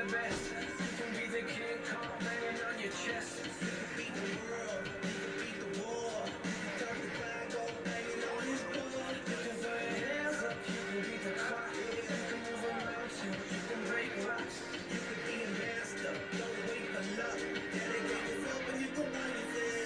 the best. You can be the king Kong banging on your chest. You can beat the world, you can beat the war. You can the flag go banging on his door. You can throw your hands up, you can beat the clock. You can move a mountain, you can break rocks. You can be a master, don't wait for luck. Dedicate yourself and you can win it there.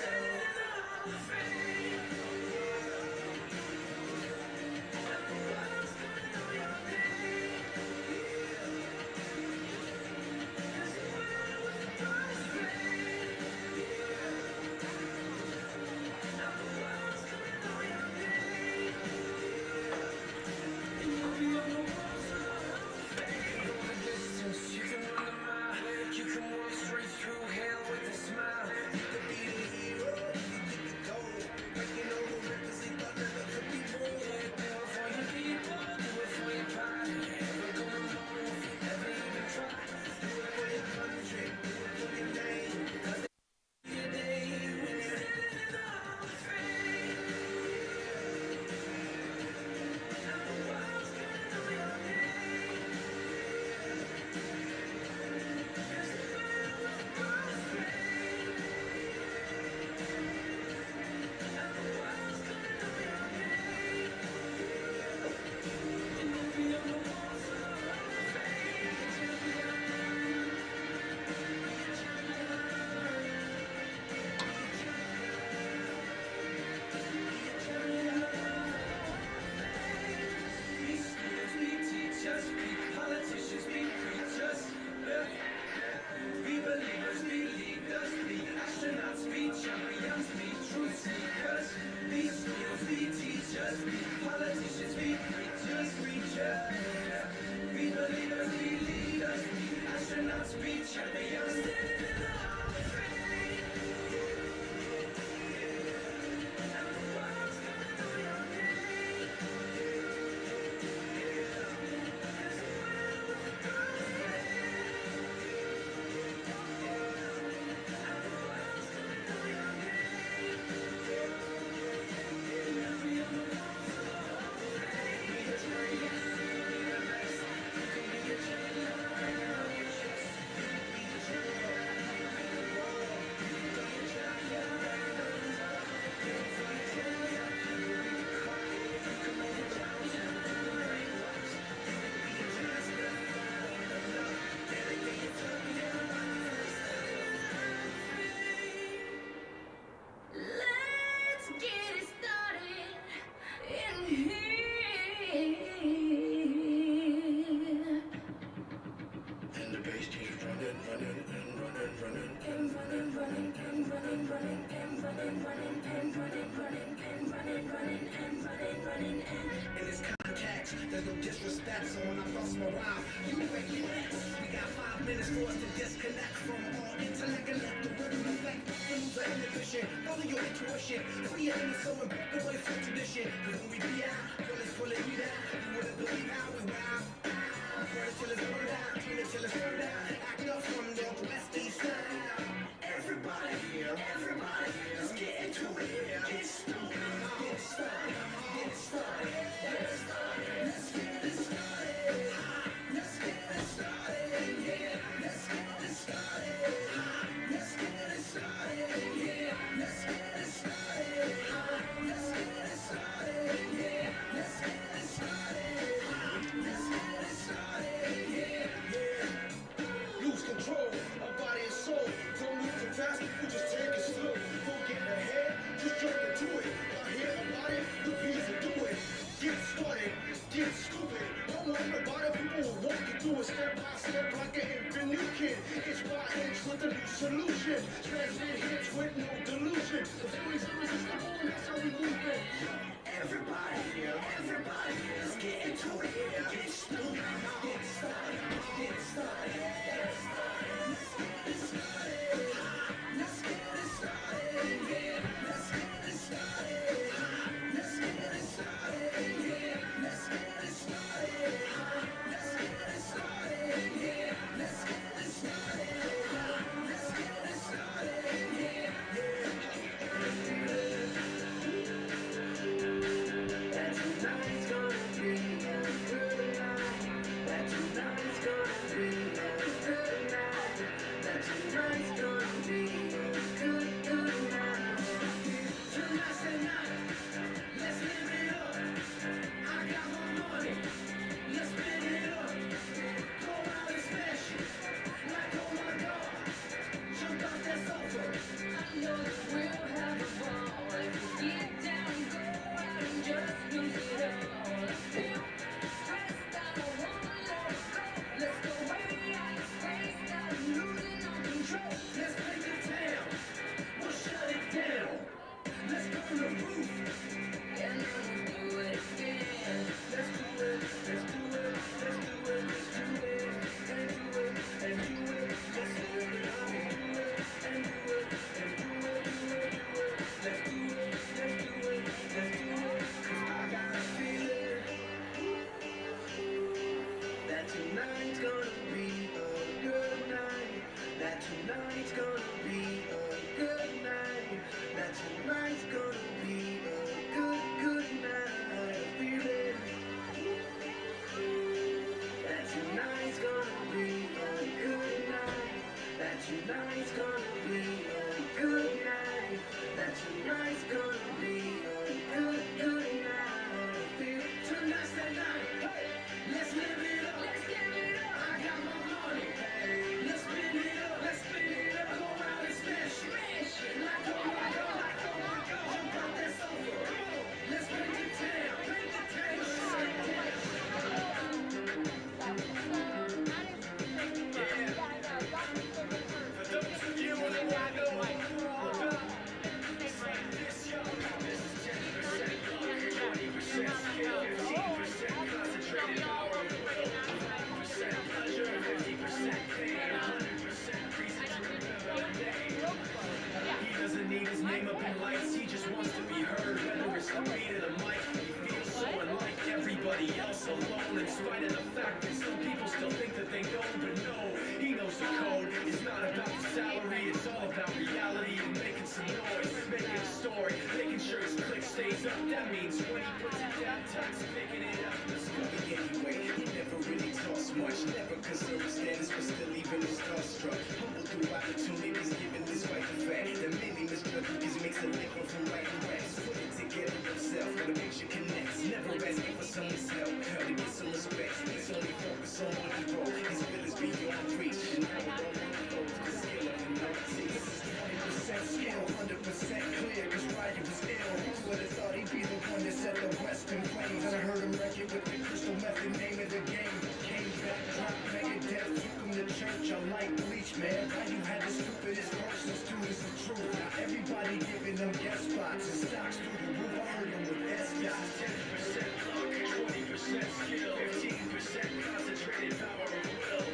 us alone, in spite of the fact that some people still think that they know, but no, he knows the code. It's not about the salary, it's all about reality and making some noise, making a story, making sure his click stays up. That means when he puts it down, time's picking it up. Let's go. Anyway, he never really talks much, never conserved standards, but still even is starstruck. Humble through opportunities, given despite the fact that many misjudge because he makes a living from writing raps. Put it together himself, when the picture connects, never asking for someone's help, to get some respect. He's only focused on what he wrote, his will is beyond reach, and now it don't want to go to the skill of an artist. 20% skill, 100% clear, cause Ryder was ill. Who would've thought he'd be the one that set the West in flames? And I heard him wreck it with the crystal method, name of the game. Came back, dropped Megadeth, took him to church. I like Bleach, man. Why you had the stupidest verses, students of truth? Now everybody giving them guest spots and stocks through the roof. I heard him with S-Dots. 10% luck, 20% skill, 15% concentrated power of will,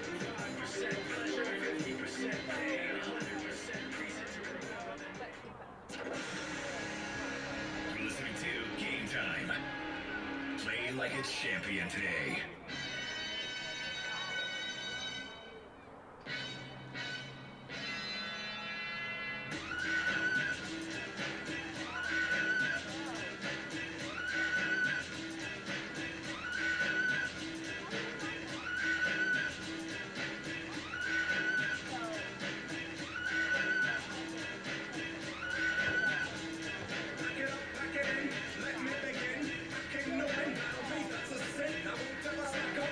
5% pleasure, 50% pain, 100% reason to remember. You're listening to Game Time. Play like a champion today. Let me begin. I came knowing, battle me, that's a sin. I won't ever slack up.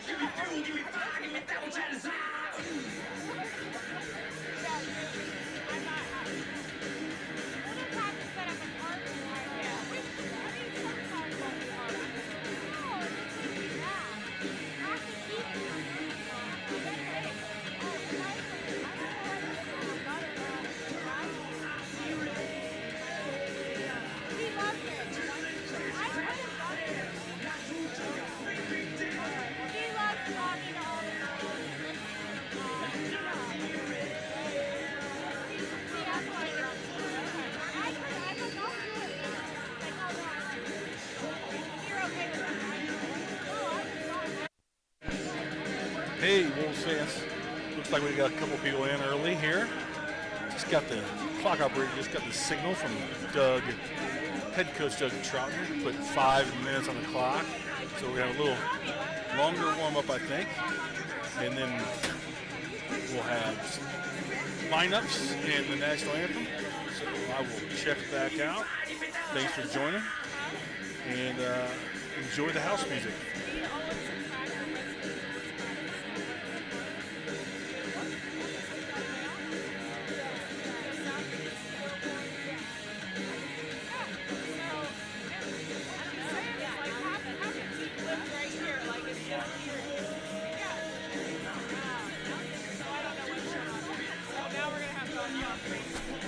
Give me fuel, give me fire, give me devil genocide. Hey, Wolves fans. Looks like we got a couple people in early here. Just got the clock operator, just got the signal from Doug, head coach Doug Troutner, to put 5 minutes on the clock. So we have a little longer warm-up, I think. And then we'll have lineups and the national anthem. So I will check back out. Thanks for joining. And enjoy the house music.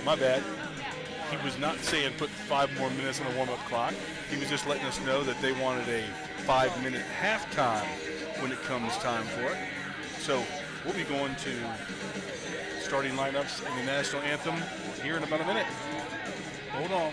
My bad. He was not saying put 5 more minutes on the warm-up clock. He was just letting us know that they wanted a 5-minute halftime when it comes time for it. So we'll be going to starting lineups and the national anthem here in about a minute. Hold on.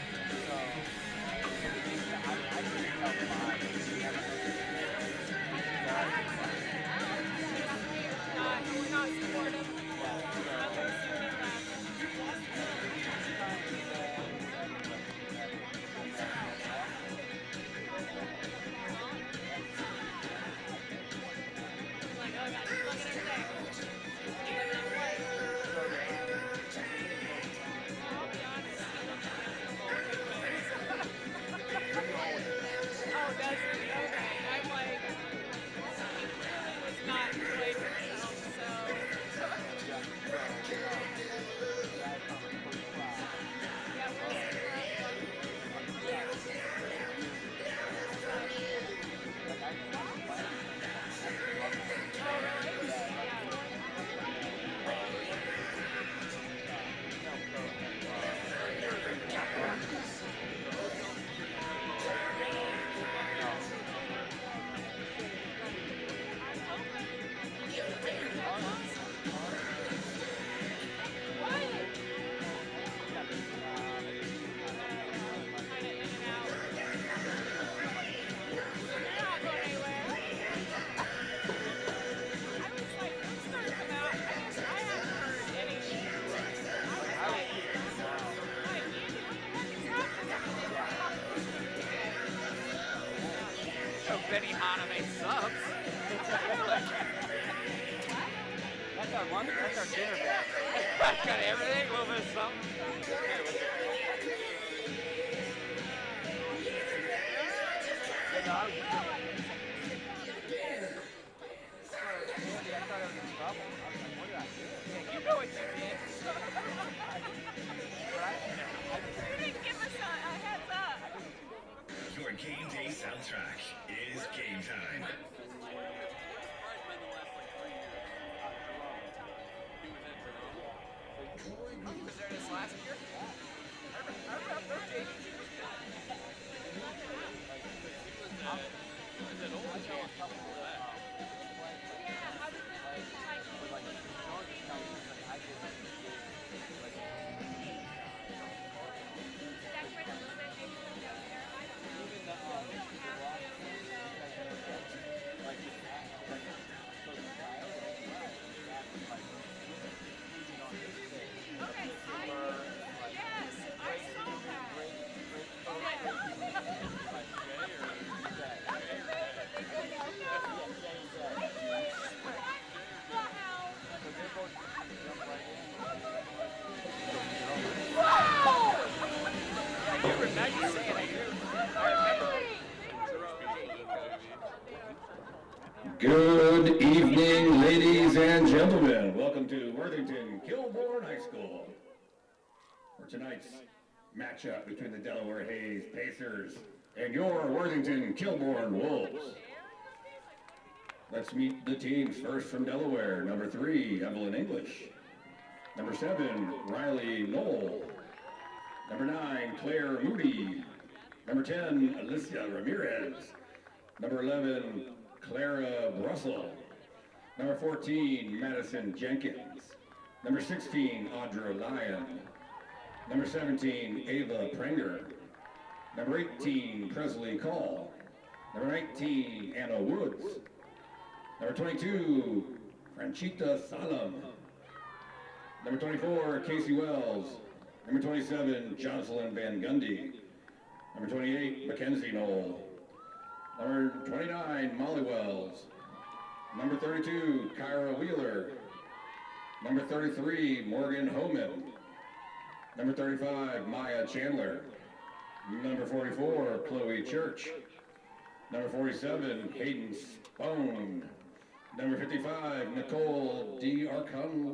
Benihana made subs. That's our dinner bag. Got everything, a little bit of something. You know what you did. You didn't give us a heads up. Your game day soundtrack is Game Time. He was there this last year. I remember those days. Good evening, ladies and gentlemen. Welcome to Worthington Kilbourne High School for tonight's matchup between the Delaware Hayes Pacers and your Worthington Kilbourne Wolves. Let's meet the teams. First from Delaware, number 3, Evelyn English. Number 7, Riley Knoll. Number 9, Claire Moody. Number 10, Alicia Ramirez. Number 11, Clara Russell. Number 14, Madison Jenkins. Number 16, Audra Lyon. Number 17, Ava Prenger. Number 18, Presley Call. Number 19, Anna Woods. Number 22, Franchita Salam. Number 24, Casey Wells. Number 27, Jocelyn Van Gundy. Number 28, Mackenzie Knoll. Number 29, Molly Wells. Number 32, Kyra Wheeler. Number 33, Morgan Homan. Number 35, Maya Chandler. Number 44, Chloe Church. Number 47, Hayden Spone. Number 55, Nicole D'Arcangelo.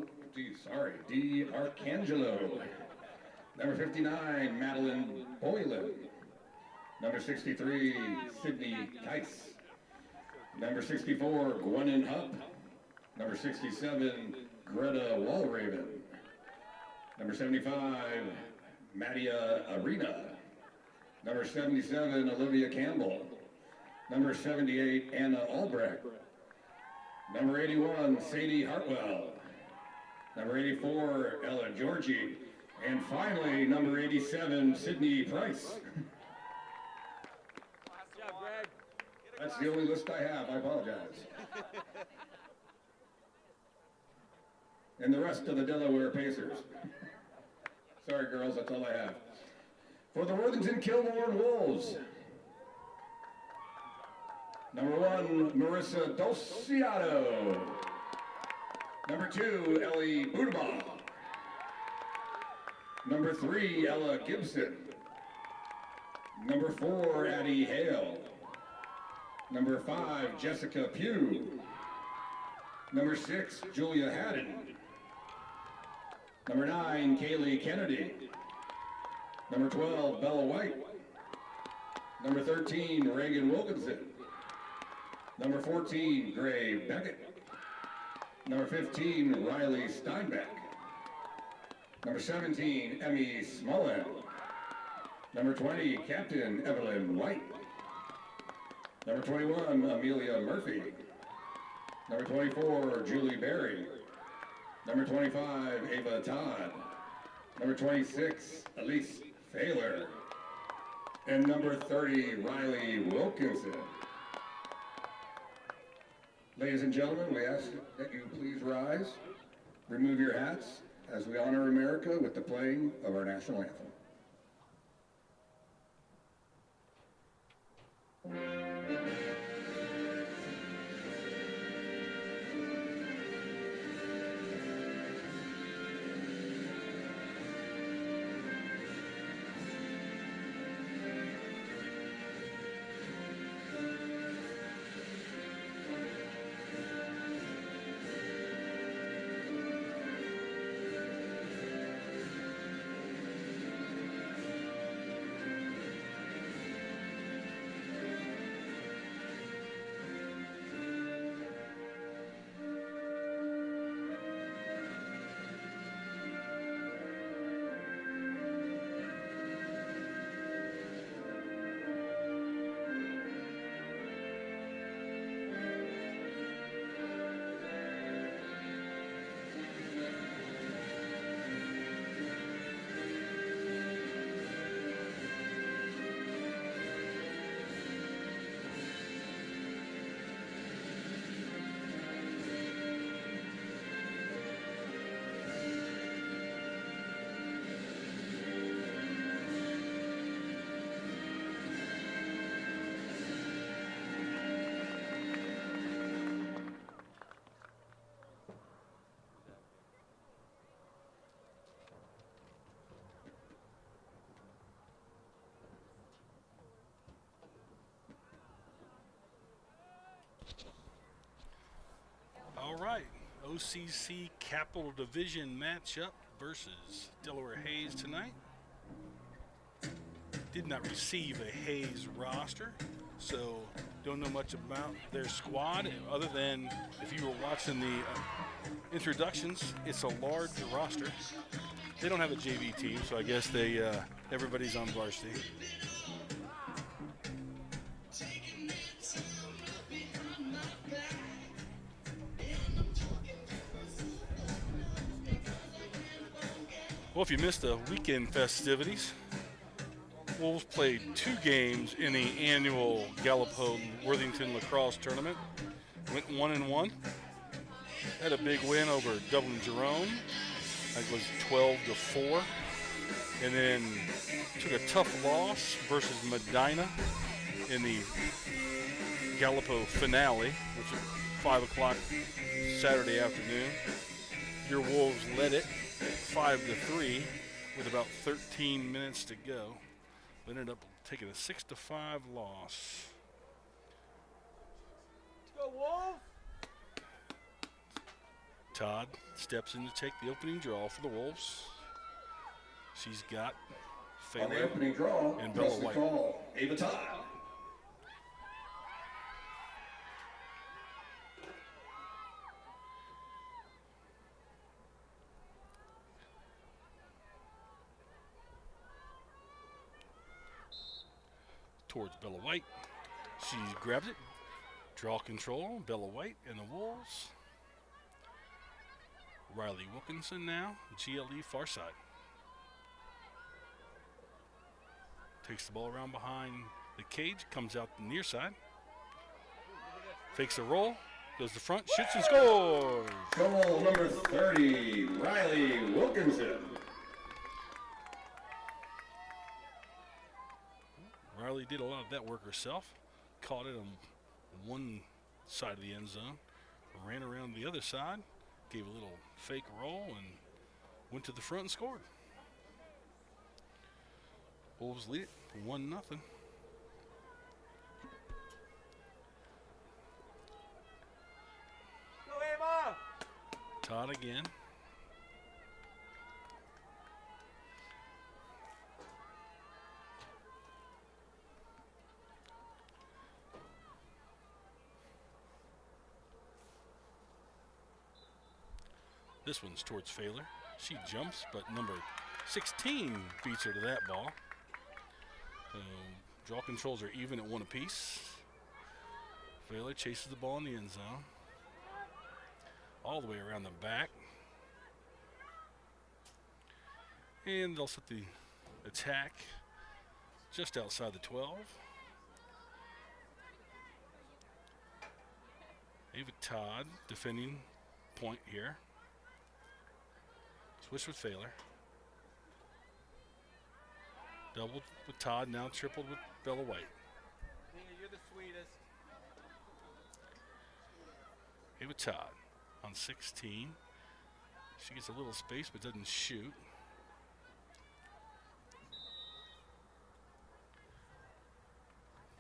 Number 59, Madeline Boylan. Number 63, Sydney Tice. Number 64, Gwenin Hupp. Number 67, Greta Walraven. Number 75, Madia Arena. Number 77, Olivia Campbell. Number 78, Anna Albrecht. Number 81, Sadie Hartwell. Number 84, Ella Georgie. And finally, number 87, Sydney Price. That's the only list I have, I apologize. And the rest of the Delaware Pacers. Sorry girls, that's all I have. For the Worthington Kilbourne Wolves. Number 1, Marissa Dulciado. Number 2, Ellie Budabaugh. Number 3, Ella Gibson. Number 4, Addie Hale. Number 5, Jessica Pugh. Number 6, Julia Haddon. Number 9, Kaylee Kennedy. Number 12, Bella White. Number 13, Reagan Wilkinson. Number 14, Gray Beckett. Number 15, Riley Steinbeck. Number 17, Emmy Smullen. Number 20, Captain Evelyn White. Number 21, Amelia Murphy. Number 24, Julie Berry. Number 25, Ava Todd. Number 26, Elise Failer. And number 30, Riley Wilkinson. Ladies and gentlemen, we ask that you please rise, remove your hats, as we honor America with the playing of our national anthem. right, OCC Capital Division matchup versus Delaware Hayes tonight. Did not receive a Hayes roster, so don't know much about their squad other than if you were watching the introductions, it's a large roster. They don't have a JV team, so I guess everybody's on varsity. Well, if you missed the weekend festivities, Wolves played 2 games in the annual Gallipo Worthington lacrosse tournament. Went 1-1. Had a big win over Dublin Jerome. I think it was 12-4. And then took a tough loss versus Medina in the Gallipo finale, which was 5 o'clock Saturday afternoon. Your Wolves led it 5-3 with about 13 minutes to go. But ended up taking a 6-5 loss. Let's go, Wolf! Todd steps in to take the opening draw for the Wolves. She's got On the Fayla opening draw, and Bella press the White. call, Ava Todd. Towards Bella White. She grabs it. Draw control. Bella White and the Wolves. Riley Wilkinson now. GLE far side. Takes the ball around behind the cage. Comes out the near side. Fakes a roll. Goes to front. Shoots and scores. Goal number 30, Riley Wilkinson. Riley did a lot of that work herself. Caught it on one side of the end zone. Ran around the other side. Gave a little fake roll and went to the front and scored. Wolves lead it 1-0. Go, Emma! Todd again. This one's towards Failer. She jumps, but number 16 beats her to that ball. Draw controls are even at 1 apiece. Failer chases the ball in the end zone. All the way around the back. And they'll set the attack just outside the 12. Ava Todd defending point here. Switch with Failer. Doubled with Todd, now tripled with Bella White. Nina, you're the sweetest. Ava Todd on 16. She gets a little space but doesn't shoot.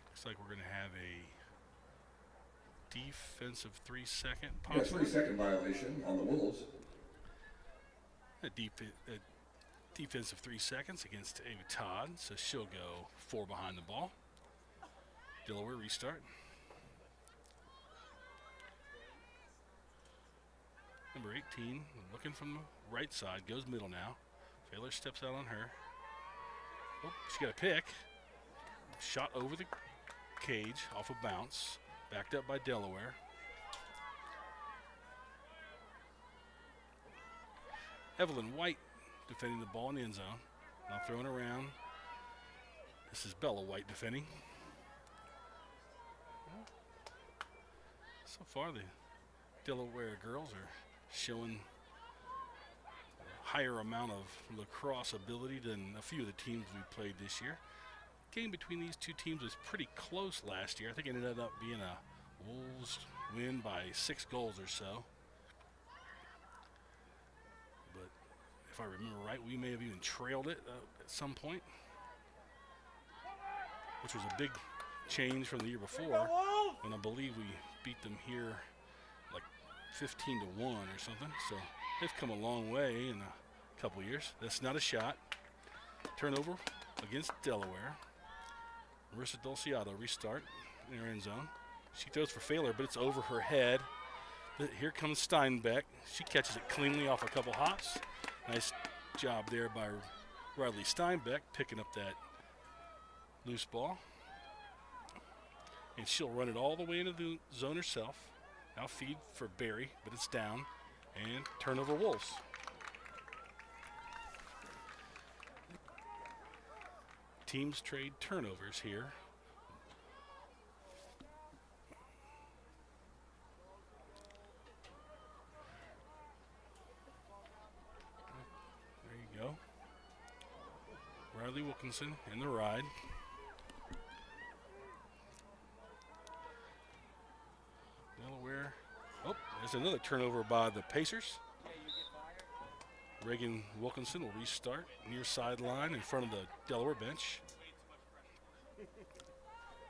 Looks like we're going to have a defensive 3-second Yeah, possibly. 3-second violation on the Wolves. A defensive 3 seconds against Ava Todd, so she'll go 4 behind the ball. Delaware restart. Number 18, looking from the right side, goes middle now. Failer steps out on her. Oh, she got a pick. Shot over the cage, off a bounce. Backed up by Delaware. Evelyn White defending the ball in the end zone. Now throwing around. This is Bella White defending. So far, the Delaware girls are showing a higher amount of lacrosse ability than a few of the teams we played this year. Game between these two teams was pretty close last year. I think it ended up being a Wolves win by 6 goals or so. But if I remember right, we may have even trailed it at some point, which was a big change from the year before, when I believe we beat them here like 15 to 1 or something. So they've come a long way in a couple years. That's not a shot. Turnover against Delaware. Marissa Dulciato restart in her end zone. She throws for failure, but it's over her head. Here comes Steinbeck. She catches it cleanly off a couple hops. Nice job there by Riley Steinbeck picking up that loose ball. And she'll run it all the way into the zone herself. Now feed for Barry, but it's down. And turnover Wolves. Teams trade turnovers here. There you go. Riley Wilkinson in the ride. Delaware. Oh, there's another turnover by the Pacers. Reagan Wilkinson will restart near sideline in front of the Delaware bench.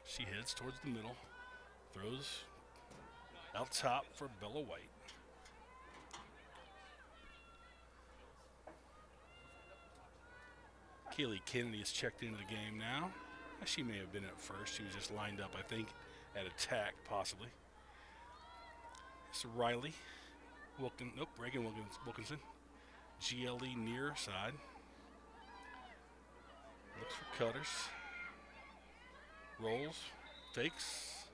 She heads towards the middle. Throws out top for Bella White. Kaylee Kennedy is checked into the game now. She may have been at first. She was just lined up, I think, at attack, possibly. It's Riley Reagan Wilkinson. GLE near side. Looks for cutters. Rolls. Fakes.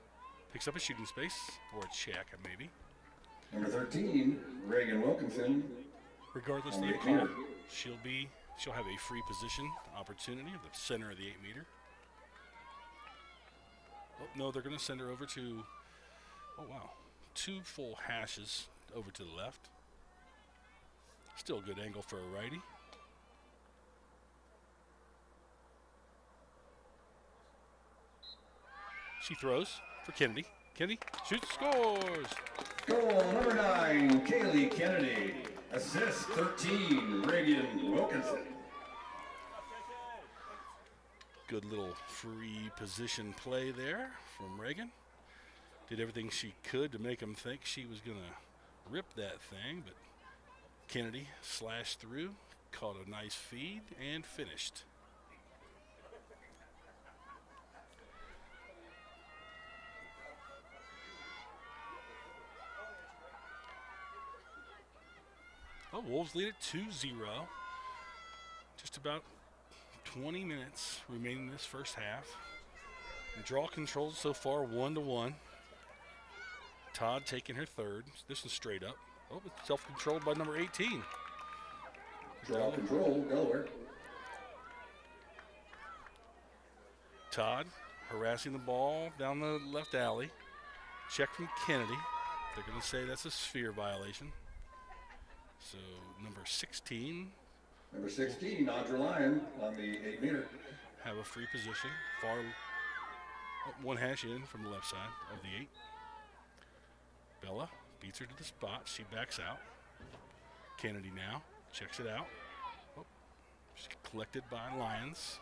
Picks up a shooting space. Or a check, maybe. Number 13, Reagan Wilkinson. Regardless of On the the 8 call, meter. she'll have a free position opportunity at the center of the 8 meter. Oh, no, they're going to send her over to, oh, wow, 2 full hashes over to the left. Still a good angle for a righty. She throws for Kennedy. Kennedy shoots, scores. Goal number 9, Kaylee Kennedy. Assist 13, Reagan Wilkinson. Good little free position play there from Reagan. Did everything she could to make them think she was going to rip that thing, but Kennedy slashed through, caught a nice feed, and finished. Oh, Wolves lead it 2-0. Just about 20 minutes remaining in this first half. And draw controlled so far 1-1. Todd taking her third. This is straight up. Oh, it's self-controlled by number 18. Draw control, Delaware. Todd harassing the ball down the left alley. Check from Kennedy. They're going to say that's a sphere violation. So number 16 Number 16, Audra Lyon on the 8 meter. have a free position. Far one hash in from the left side of the 8. Bella beats her to the spot. She backs out. Kennedy now checks it out. Oh, she's collected by Lyons.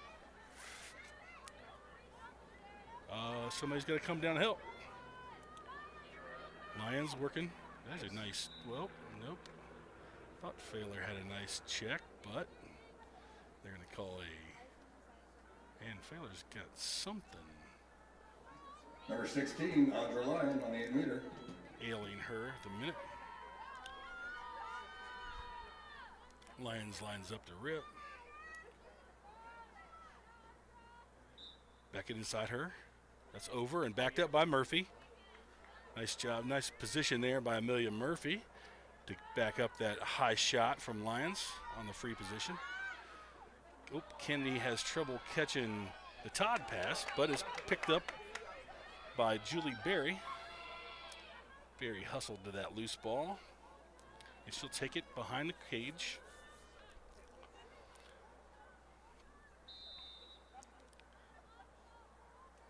Somebody's got to come down and help. Lyons working. That's a nice, well, nope. Thought Failer had a nice check, but they're going to call a, and Failer's got something Number 16, Audra Lyon on the 8 meter. ailing her at the minute. Lyons lines up to rip. Back it inside her. That's over and backed up by Murphy. Nice job, nice position there by Amelia Murphy to back up that high shot from Lyons on the free position. Oh, Kennedy has trouble catching the Todd pass, but is picked up by Julie Berry. Berry hustled to that loose ball, and she'll take it behind the cage.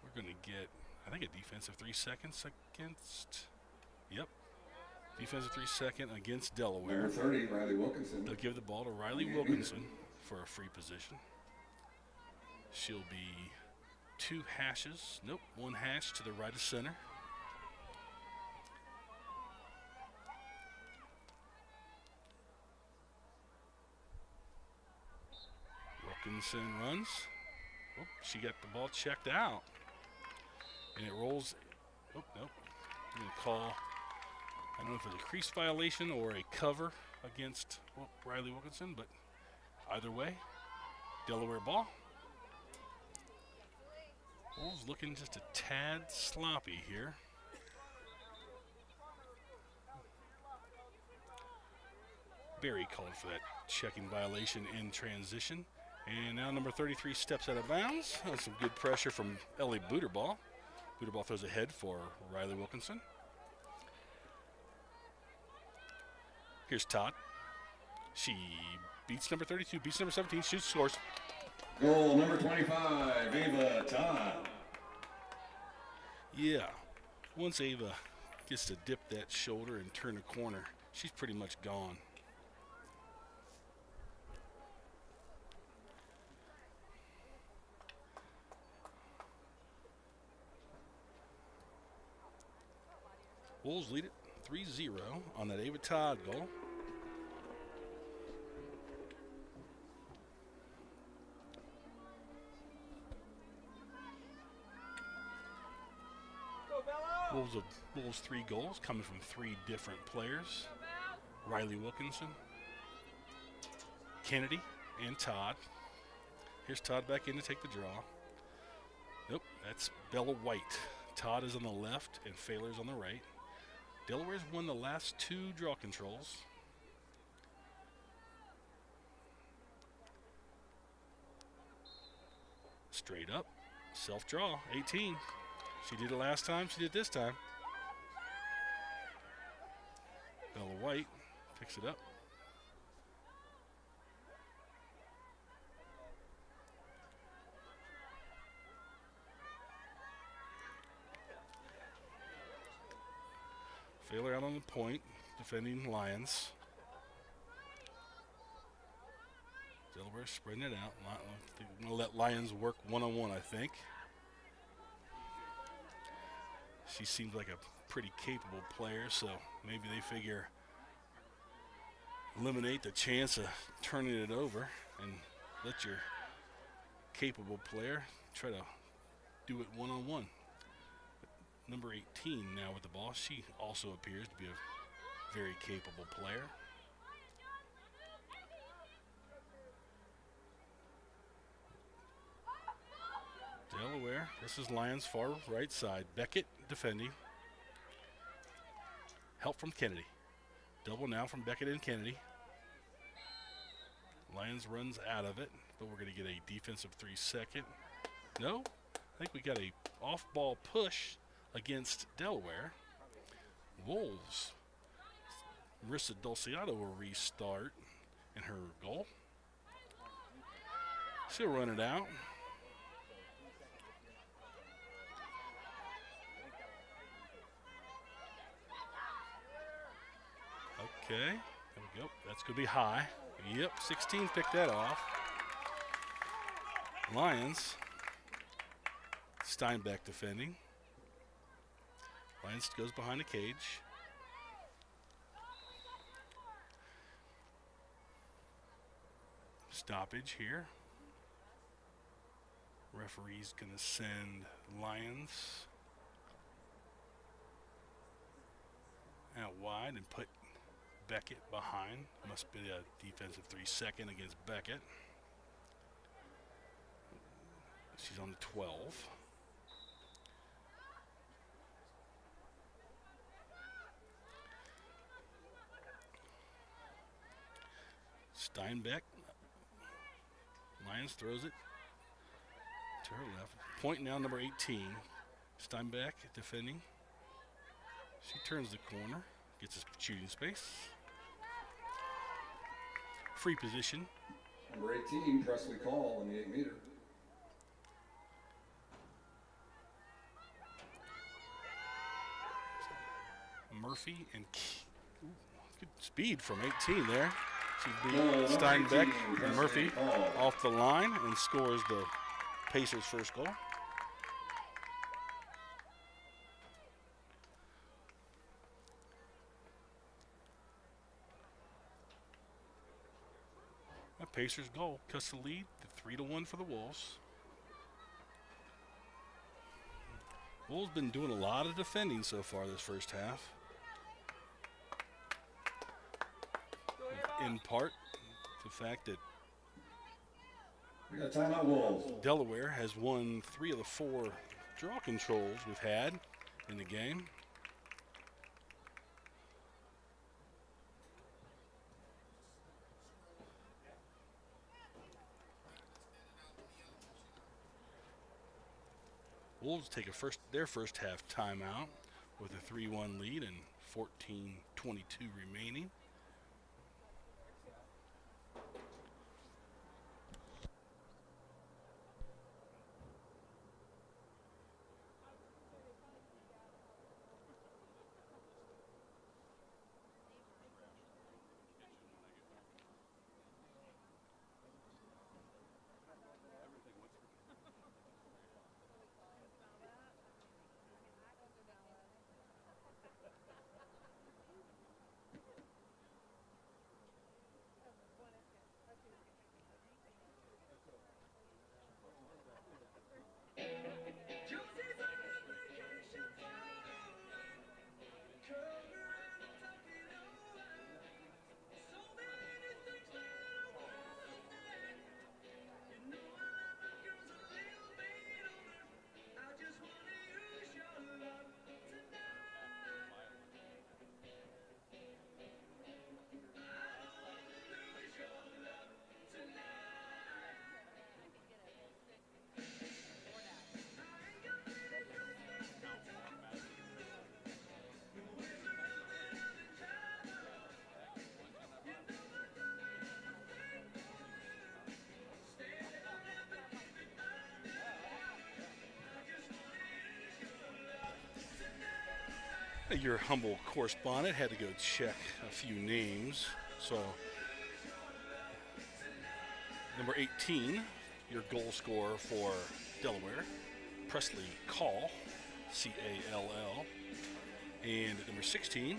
We're going to get, I think, a defensive 3 seconds against, yep, defensive 3 second against Delaware. Number 30, Riley Wilkinson. They'll give the ball to Riley Wilkinson for a free position. She'll be 2 hashes. Nope, 1 hash to the right of center. Wilkinson runs. Oh, she got the ball checked out. And it rolls. Oh, nope. I'm going to call, I don't know if it's a crease violation or a cover against Riley Wilkinson, but either way, Delaware ball. Wolves looking just a tad sloppy here. Barry called for that checking violation in transition. And now number 33 steps out of bounds. That's some good pressure from Ellie Booterball. Booterball throws ahead for Riley Wilkinson. Here's Todd. She beats number 32, beats number 17, shoots, scores. Goal number 25, Ava Todd. Yeah, once Ava gets to dip that shoulder and turn the corner, she's pretty much gone. Wolves lead it 3-0 on that Ava Todd goal. Wolves 3 goals coming from 3 different players. Riley Wilkinson, Kennedy, and Todd. Here's Todd back in to take the draw. Nope, that's Bella White. Todd is on the left and Failer's on the right. Delaware's won the last 2 draw controls. Straight up, self-draw, 18. She did it last time, she did it this time. Bella White picks it up. Failer out on the point, defending Lions. Delaware spreading it out. They're going to let Lions work one-on-one, I think. She seems like a pretty capable player, so maybe they figure eliminate the chance of turning it over and let your capable player try to do it one-on-one. Number 18 now with the ball. She also appears to be a very capable player. Delaware, this is Lions far right side. Beckett defending. Help from Kennedy. Double now from Beckett and Kennedy. Lions runs out of it, but we're going to get a defensive 3-second. No, I think we got a off-ball push against Delaware. Wolves. Marissa Dulciato will restart in her goal. She'll run it out. Okay, there we go. That's going to be high. Yep, 16 picked that off. Lions. Steinbeck defending. Lions goes behind the cage. Stoppage here. Referee's going to send Lions out wide and put Beckett behind. Must be a defensive 3-second against Beckett. She's on the 12. Steinbeck. Lions throws it to her left. Point now, number 18. Steinbeck defending. She turns the corner, gets a shooting space. Free position. Number 18, Presley Call on the 8-meter. Murphy and good speed from 18 there. She beat Steinbeck and Murphy off the line and scores the Pacers' first goal. Pacers goal cuts the lead to 3-1 for the Wolves. Wolves been doing a lot of defending so far this first half. In part, the fact that We got timeout, Wolves. Delaware has won 3 of the 4 draw controls we've had in the game. Wolves take their first half timeout with a 3-1 lead and 14:22 remaining. Your humble correspondent had to go check a few names. So, number 18, your goal scorer for Delaware, Presley Call, C-A-L-L. And at number 16,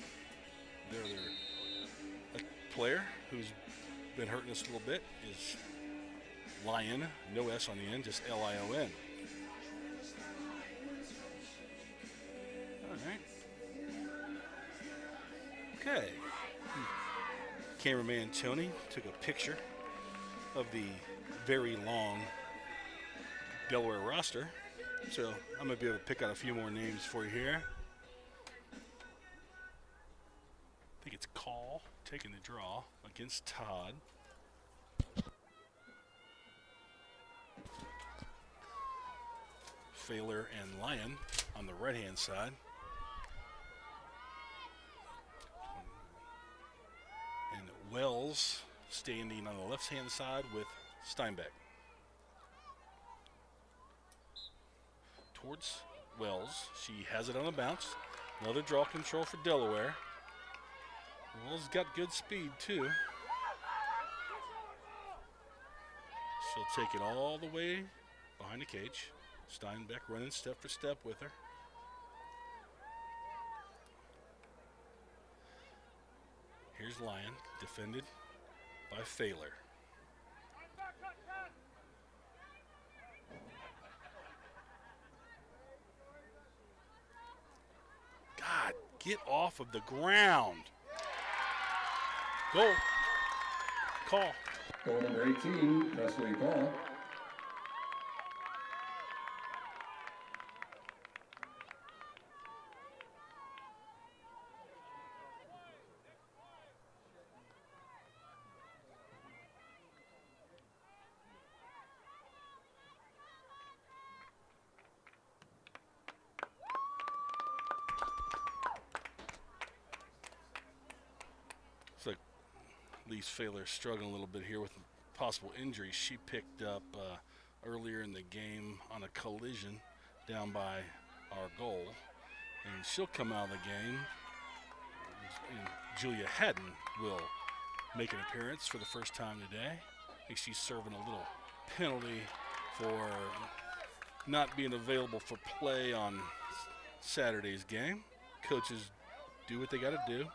their other player who's been hurting us a little bit is Lion, no S on the end, just L-I-O-N. All right. Okay. Cameraman Tony took a picture of the very long Delaware roster. So I'm going to be able to pick out a few more names for you here. I think it's Call taking the draw against Todd. Failer and Lion on the right-hand side. And Wells standing on the left-hand side with Steinbeck. Towards Wells. She has it on a bounce. Another draw control for Delaware. Wells got good speed, too. She'll take it all the way behind the cage. Steinbeck running step for step with her. Here's Lion, defended by Failer. God, get off of the ground. Goal. Call. Goal number 18, Presley Call. Lee's Failer struggling a little bit here with possible injuries she picked up earlier in the game on a collision down by our goal. And she'll come out of the game. And Julia Haddon will make an appearance for the first time today. I think she's serving a little penalty for not being available for play on Saturday's game. Coaches do what they got to do.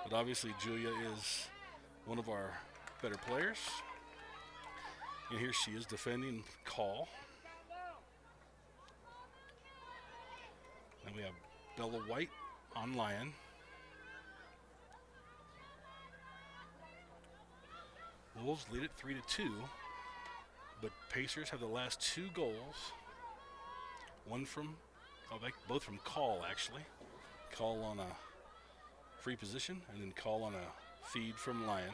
But obviously Julia is one of our better players. And here she is defending call. Then we have Bella White on Lion. Wolves lead it 3-2, but Pacers have the last 2 goals. One from, both from call actually. Call on a free position and then call on a feed from Lion.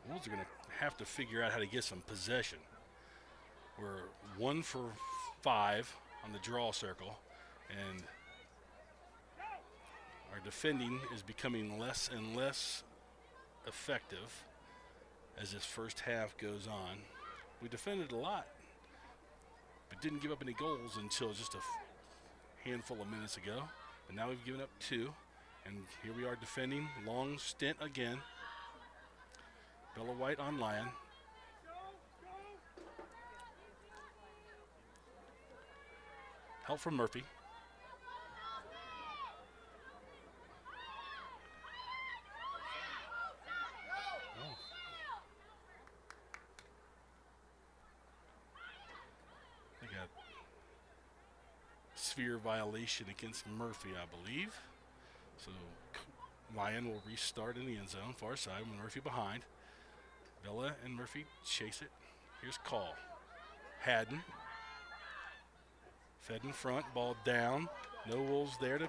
Wolves are going to have to figure out how to get some possession. We're 1 for 5 on the draw circle, and our defending is becoming less and less effective as this first half goes on. We defended a lot, but didn't give up any goals until just a handful of minutes ago. But now we've given up 2, and here we are defending. Long stint again. Bella White on Lion. Help from Murphy. Oh. They got sphere violation against Murphy, I believe. So Lion will restart in the end zone, far side, with Murphy behind. Bella and Murphy chase it. Here's call. Haddon. Fed in front, ball down. No Wolves there to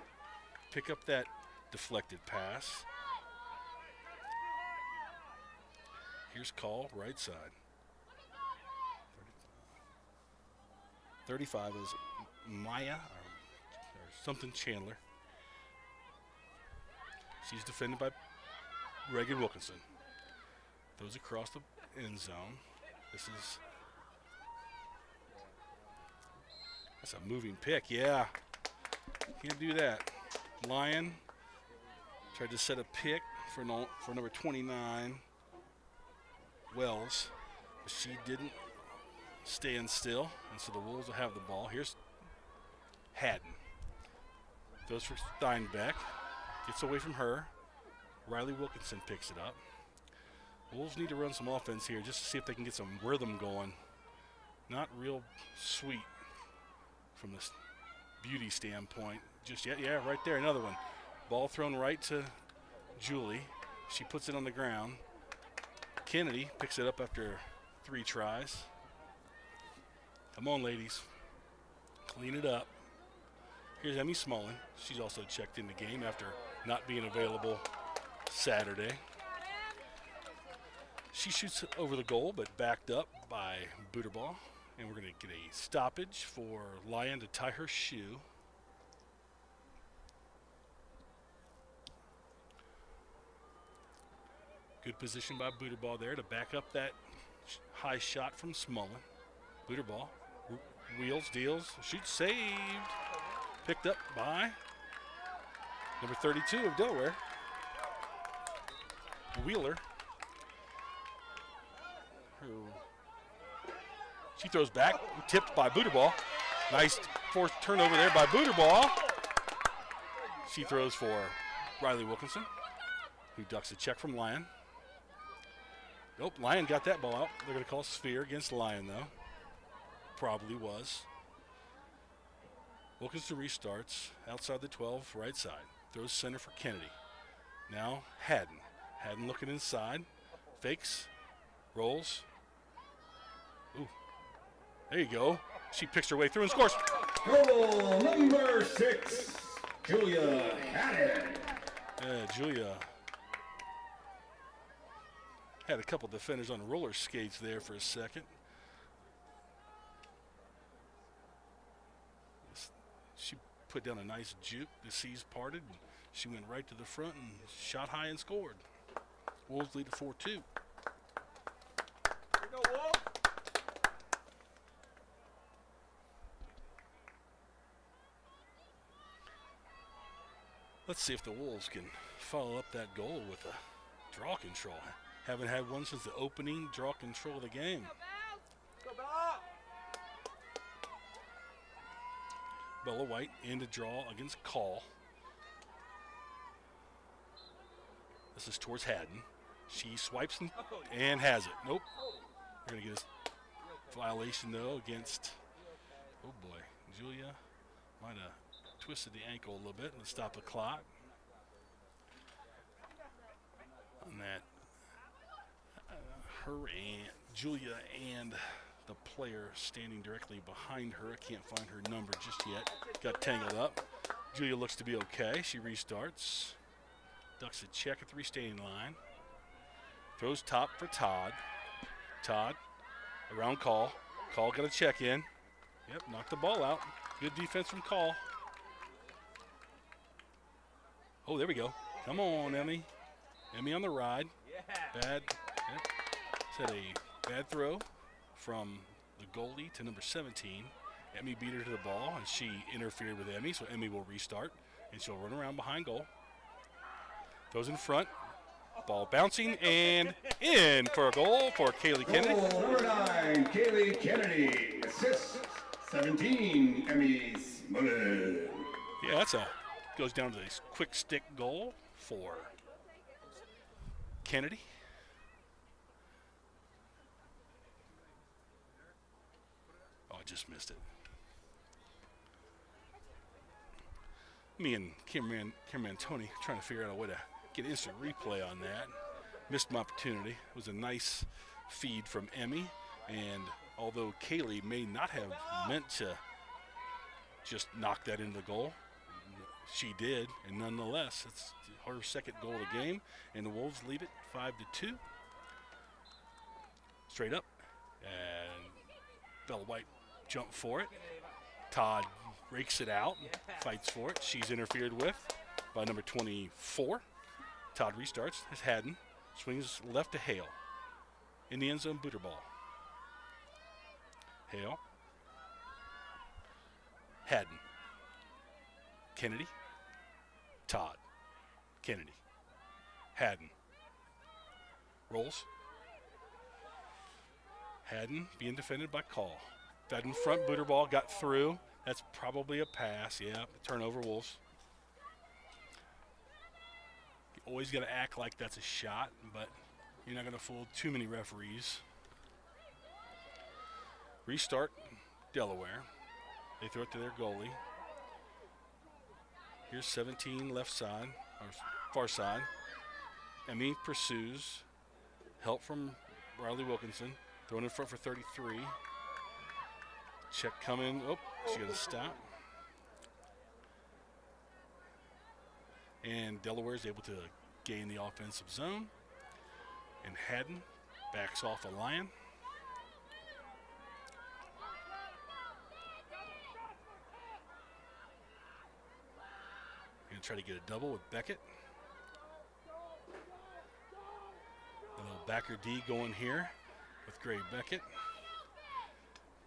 pick up that deflected pass. Here's call, right side. 35 is Maya or something Chandler. She's defended by Reagan Wilkinson. Throws across the end zone. That's a moving pick, yeah. Can't do that. Lion tried to set a pick for number 29, Wells, but she didn't stand still, and so the Wolves will have the ball. Here's Haddon. Goes for Steinbeck. Gets away from her. Riley Wilkinson picks it up. Wolves need to run some offense here just to see if they can get some rhythm going. Not real sweet from this beauty standpoint just yet. Yeah, right there, another one. Ball thrown right to Julie. She puts it on the ground. Kennedy picks it up after 3 tries. Come on, ladies. Clean it up. Here's Emmy Smolin. She's also checked in the game after not being available Saturday. She shoots over the goal, but backed up by Booterball. And we're going to get a stoppage for Lion to tie her shoe. Good position by Booterball there to back up that high shot from Smolin. Booterball wheels, deals, shoots, saved. Picked up by number 32 of Delaware, Wheeler. She throws back, tipped by Booterball. Nice forced turnover there by Booterball. She throws for Riley Wilkinson, who ducks a check from Lion. Nope, Lion got that ball out. They're going to call sphere against Lion, though. Probably was. Wilkinson restarts outside the 12, right side. Throws center for Kennedy. Now Haddon. Haddon looking inside. Fakes. Rolls. Ooh. There you go. She picks her way through and scores. Goal number 6, Julia Haddon. Julia had a couple defenders on roller skates there for a second. She put down a nice juke. The seas parted. And she went right to the front and shot high and scored. Wolves lead to 4-2. Let's see if the Wolves can follow up that goal with a draw control. Haven't had one since the opening draw control of the game. Bella White in to draw against Call. The This is towards Haddon. She swipes and has it. Nope. We're going to get a violation, though, against, oh boy, Julia might have twisted the ankle a little bit. Let's stop the clock. On that, her and Julia and the player standing directly behind her. I can't find her number just yet. Got tangled up. Julia looks to be okay. She restarts. Ducks a check at the restanding line. Throws top for Todd. Todd, around Call. Call got a check in. Yep, knocked the ball out. Good defense from Call. Oh, there we go. Come on, Emmy. Emmy on the ride. Bad. Yep. Said a bad throw from the goalie to number 17. Emmy beat her to the ball, and she interfered with Emmy, so Emmy will restart, and she'll run around behind goal. Throws in front. Ball bouncing and in for a goal for Kaylee Kennedy. Goal number 9, Kaylee Kennedy. Assist, 17, Emmy Smollett. Yeah, that's goes down to this quick stick goal for Kennedy. Oh, I just missed it. Me and cameraman Tony trying to figure out a way to get instant replay on that. Missed my opportunity. It was a nice feed from Emmy, and although Kaylee may not have meant to just knock that into the goal, she did, and nonetheless, it's her second goal of the game, and the Wolves lead it 5-2. Straight up, and Bella White jumped for it. Todd rakes it out, fights for it. She's interfered with by number 24. Todd restarts. It's Haddon. Swings left to Hale. In the end zone, booter ball. Hale. Haddon. Kennedy. Todd. Kennedy. Haddon. Rolls. Haddon being defended by Call. That in front booter ball got through. That's probably a pass. Yeah, turnover Wolves. You always got to act like that's a shot, but you're not going to fool too many referees. Restart Delaware. They throw it to their goalie. Here's 17 left side, or far side. Emmy pursues. Help from Riley Wilkinson. Throwing in front for 33. Check coming. Oh, she got to stop. And Delaware is able to gain the offensive zone. And Haddon backs off a Lion. Going to try to get a double with Beckett. A little backer D going here with Gray Beckett.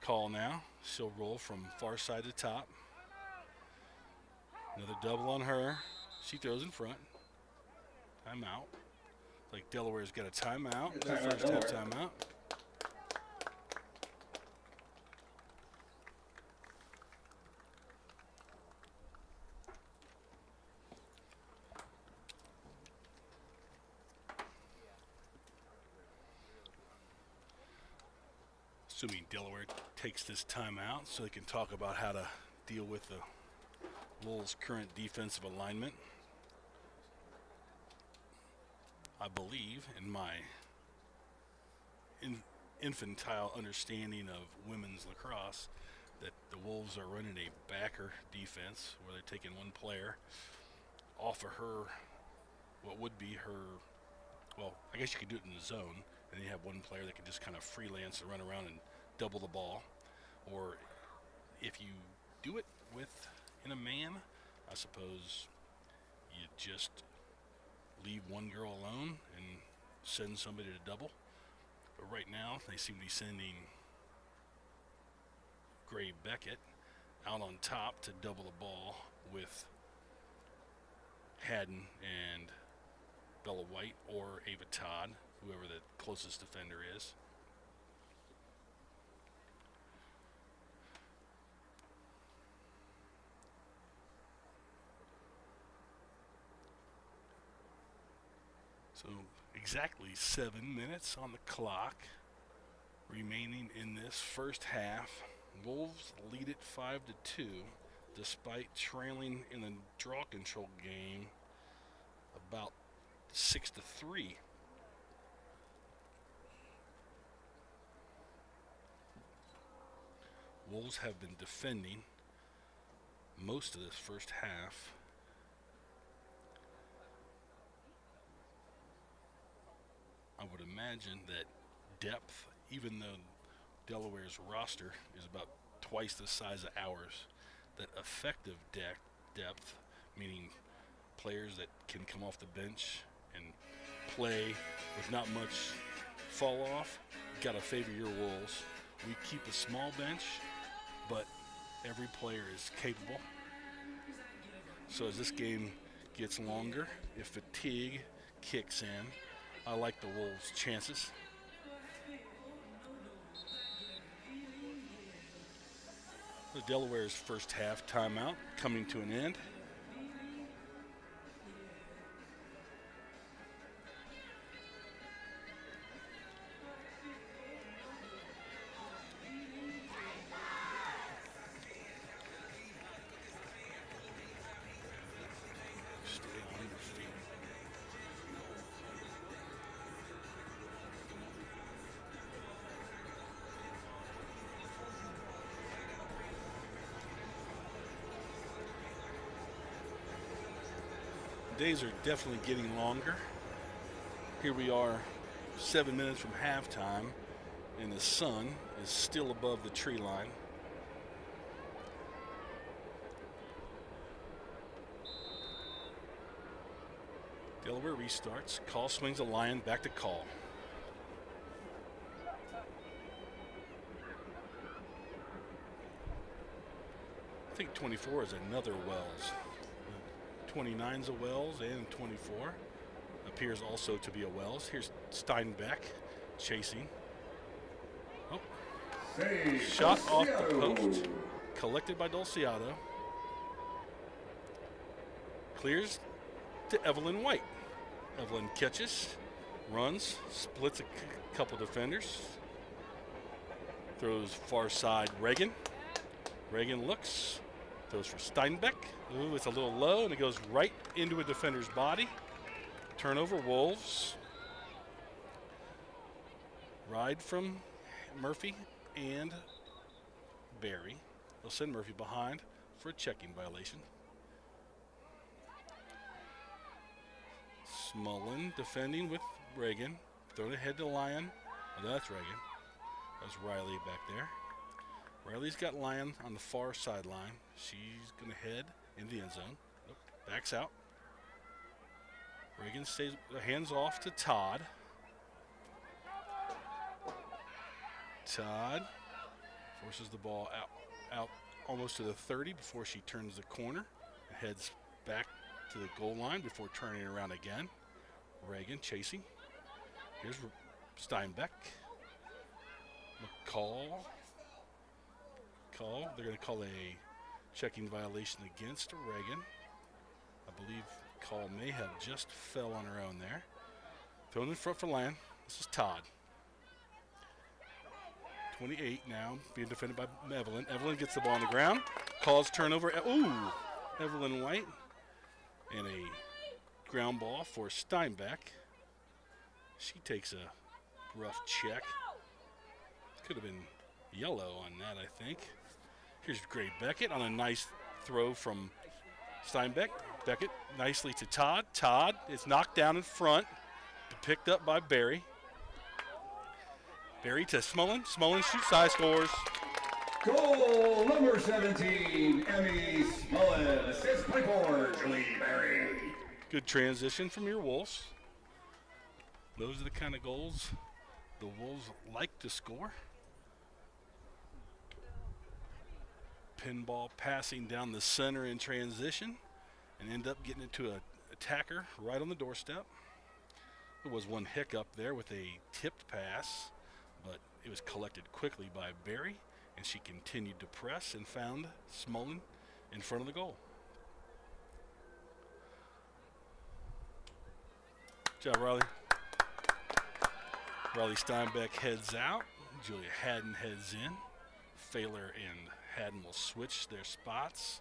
Call now. She'll roll from far side to top. Another double on her. She throws in front. Timeout. Like Delaware's got a timeout. Their first half timeout. Assuming Delaware takes this timeout so they can talk about how to deal with the Wolves' current defensive alignment. I believe, in my infantile understanding of women's lacrosse, that the Wolves are running a backer defense where they're taking one player off of her, what would be her, well, I guess you could do it in the zone, and you have one player that can just kind of freelance and run around and double the ball. Or if you do it in a man, I suppose you just leave one girl alone and send somebody to double. But right now, they seem to be sending Gray Beckett out on top to double the ball with Haddon and Bella White or Ava Todd, whoever the closest defender is. So exactly 7 minutes on the clock remaining in this first half. Wolves lead it 5-2, despite trailing in the draw control game about 6-3. Wolves have been defending most of this first half. I would imagine that depth, even though Delaware's roster is about twice the size of ours, that effective depth, meaning players that can come off the bench and play with not much fall off, gotta favor your Wolves. We keep a small bench, but every player is capable. So as this game gets longer, if fatigue kicks in, I like the Wolves' chances. The Delaware's first half timeout coming to an end. Stay on your feet. Days are definitely getting longer. Here we are 7 minutes from halftime, and the sun is still above the tree line. Delaware restarts. Call swings a Lion back to Call. I think 24 is another Wells. 29's a Wells, and 24 appears also to be a Wells. Here's Steinbeck chasing. Oh, Save shot off the Dulciado. post, collected by Dulciado. Clears to Evelyn White. Evelyn catches, runs, splits a couple defenders. Throws far side Reagan. Reagan looks, throws for Steinbeck. Ooh, it's a little low, and it goes right into a defender's body. Turnover, Wolves. Ride from Murphy and Barry. They'll send Murphy behind for a checking violation. Smullen defending with Reagan. Thrown ahead to Lyon. Oh, that's Reagan. That's Riley back there. Riley's got Lyon on the far sideline. She's going to head in the end zone. Nope. Backs out. Reagan stays hands off to Todd. Todd forces the ball out almost to the 30 before she turns the corner and heads back to the goal line before turning around again. Reagan chasing. Here's Steinbeck. McCall. They're going to call a checking violation against Reagan. I believe Call may have just fell on her own there. Thrown in front for Lyon. This is Todd. 28 now, being defended by Evelyn. Evelyn gets the ball on the ground. Calls turnover. Ooh, Evelyn White. And a ground ball for Steinbeck. She takes a rough check. Could have been yellow on that, I think. Here's Gray Beckett on a nice throw from Steinbeck. Beckett nicely to Todd. Todd is knocked down in front, picked up by Barry. Barry to Smullen. Smullen shoots, high, scores. Goal number 17, Emmy Smullen. Assist by Julie Barry. Good transition from your Wolves. Those are the kind of goals the Wolves like to score. Pinball passing down the center in transition and end up getting it to an attacker right on the doorstep. There was one hiccup there with a tipped pass, but it was collected quickly by Barry, and she continued to press and found Smullen in front of the goal. Good job, Riley. Riley Steinbeck heads out. Julia Haddon heads in. Failer and Haddon will switch their spots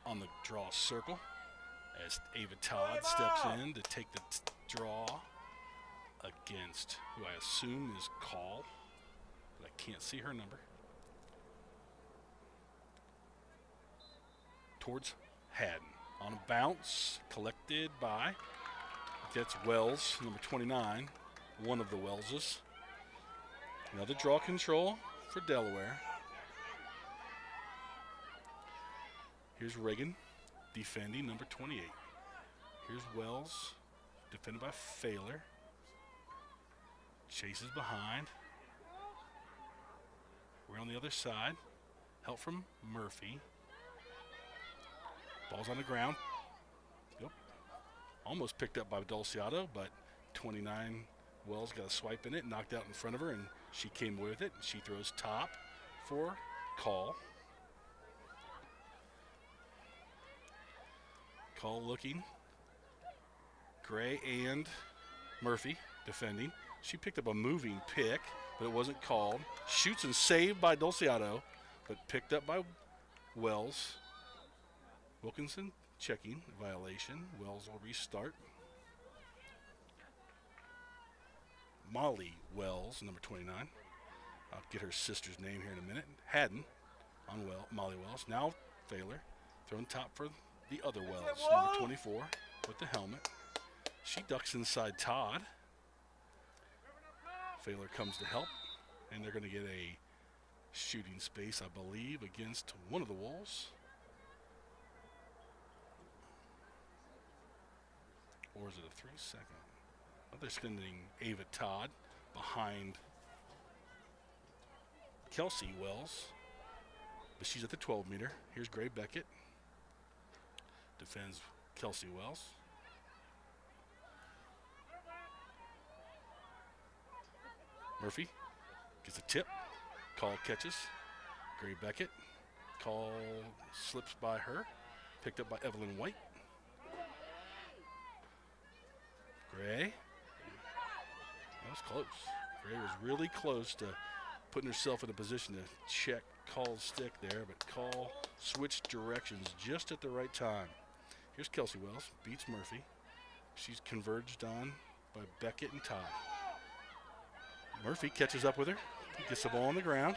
on the draw circle as Ava Todd steps in to take the draw against who I assume is Call, but I can't see her number. Towards Haddon. On a bounce, collected by, that's Wells, number 29, one of the Wellses. Another draw control for Delaware. Here's Reagan, defending, number 28. Here's Wells, defended by Failer. Chases behind. We're on the other side. Help from Murphy. Ball's on the ground. Yep. Almost picked up by Dulciato, but 29 Wells got a swipe in it, knocked out in front of her, and she came with it. She throws top for Call. Call looking. Gray and Murphy defending. She picked up a moving pick, but it wasn't called. Shoots and saved by Dulciato, but picked up by Wells. Wilkinson checking violation. Wells will restart. Molly Wells, number 29. I'll get her sister's name here in a minute. Haddon on Molly Wells. Now Failer throwing top for the other Wells, number 24 with the helmet. She ducks inside Todd. Failer comes to help, and they're going to get a shooting space, I believe, against one of the Wolves. Or is it a 3-second? Oh, they're sending Ava Todd behind Kelsey Wells, but she's at the 12-meter. Here's Gray Beckett. Defends Kelsey Wells. Murphy gets a tip. Call catches. Gray Beckett. Call slips by her. Picked up by Evelyn White. Gray. That was close. Gray was really close to putting herself in a position to check Call's stick there, but Call switched directions just at the right time. Here's Kelsey Wells, beats Murphy. She's converged on by Beckett and Todd. Murphy catches up with her, gets the ball on the ground.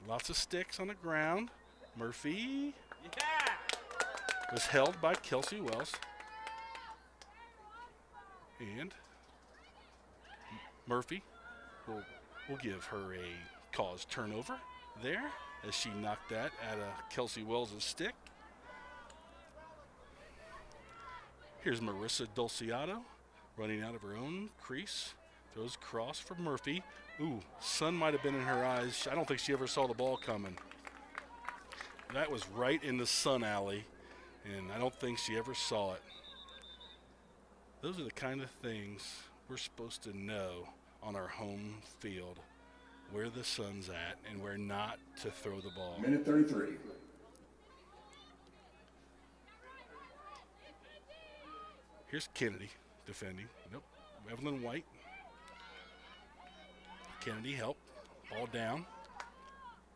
Lots of sticks on the ground. Murphy was held by Kelsey Wells. And Murphy will give her a cause turnover there as she knocked that out of Kelsey Wells' stick. Here's Marissa Dulciato running out of her own crease. Throws cross for Murphy. Ooh, sun might have been in her eyes. I don't think she ever saw the ball coming. That was right in the sun alley, and I don't think she ever saw it. Those are the kind of things we're supposed to know on our home field, where the sun's at and where not to throw the ball. Minute 33. Here's Kennedy defending. Nope. Evelyn White. Kennedy help. Ball down.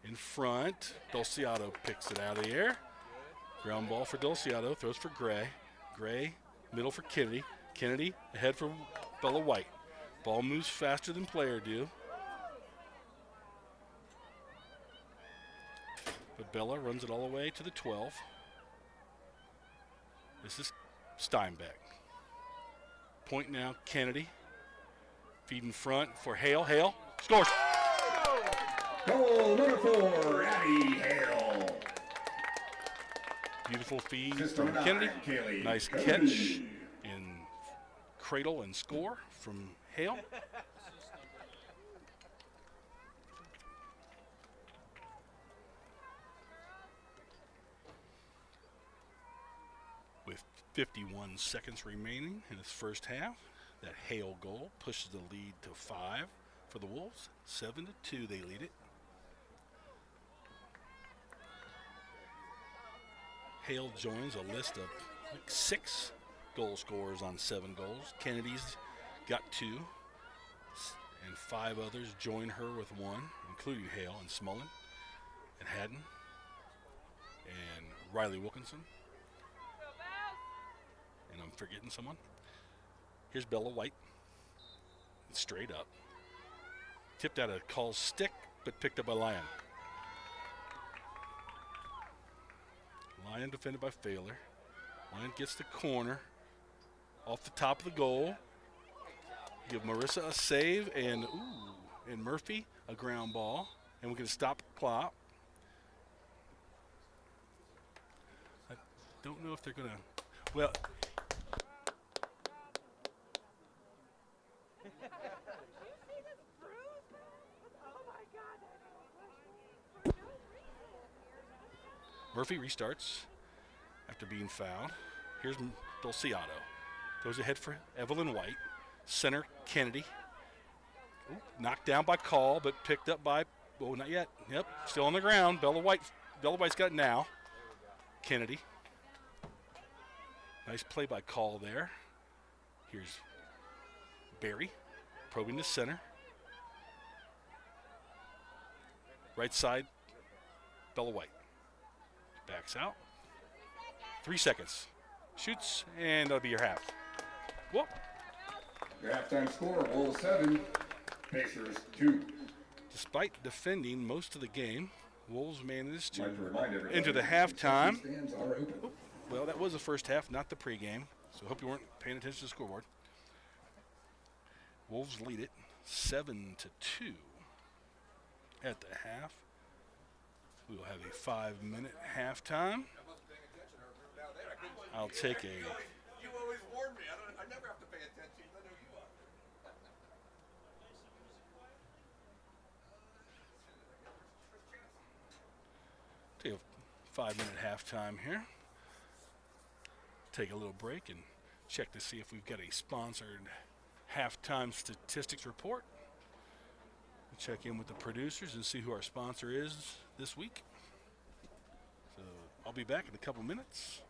In front. Dulciato picks it out of the air. Ground ball for Dulciato. Throws for Gray. Gray, middle for Kennedy. Kennedy ahead for Bella White. Ball moves faster than player do. But Bella runs it all the way to the 12. This is Steinbeck. Point now, Kennedy. Feed in front for Hale. Hale scores. Goal number 4, Abby Hale. Beautiful feed System from Kennedy. 9, Kaylee Nice Cody. catch in cradle and score from Hale. With 51 seconds remaining in its first half, that Hale goal pushes the lead to 5 for the Wolves. 7-2 they lead it. Hale joins a list of 6 goal scorers on 7 goals. Kennedy's got 2, and 5 others join her with 1, including Hale and Smullen and Haddon and Riley Wilkinson. And I'm forgetting someone. Here's Bella White. Straight up. Tipped out of Call's stick, but picked up by Lyon. Lyon defended by Failer. Lyon gets the corner off the top of the goal. Give Marissa a save and Murphy a ground ball. And we're going to stop the clock. I don't know if they're going to. Well, Murphy restarts after being fouled. Here's Dolciato. Goes ahead for Evelyn White. Center, Kennedy. Ooh, knocked down by Call, but picked up by, oh, not yet. Yep, still on the ground. Bella White's got it now. Kennedy. Nice play by Call there. Here's Barry probing the center. Right side, Bella White. Backs out. 3 seconds. Shoots, and that'll be your half. Whoop. Your halftime score, Wolves 7, Pacers 2. Despite defending most of the game, Wolves managed to Like to remind everybody, enter the halftime. stands are open. Well, that was the first half, not the pregame. So I hope you weren't paying attention to the scoreboard. Wolves lead it 7-2 at the half. We will have a 5-minute halftime. I'll take a. You always warn me. I never have to pay attention. I know you are. Take a 5-minute halftime here. Take a little break and check to see if we've got a sponsored halftime statistics report. Check in with the producers and see who our sponsor is this week. So I'll be back in a couple minutes.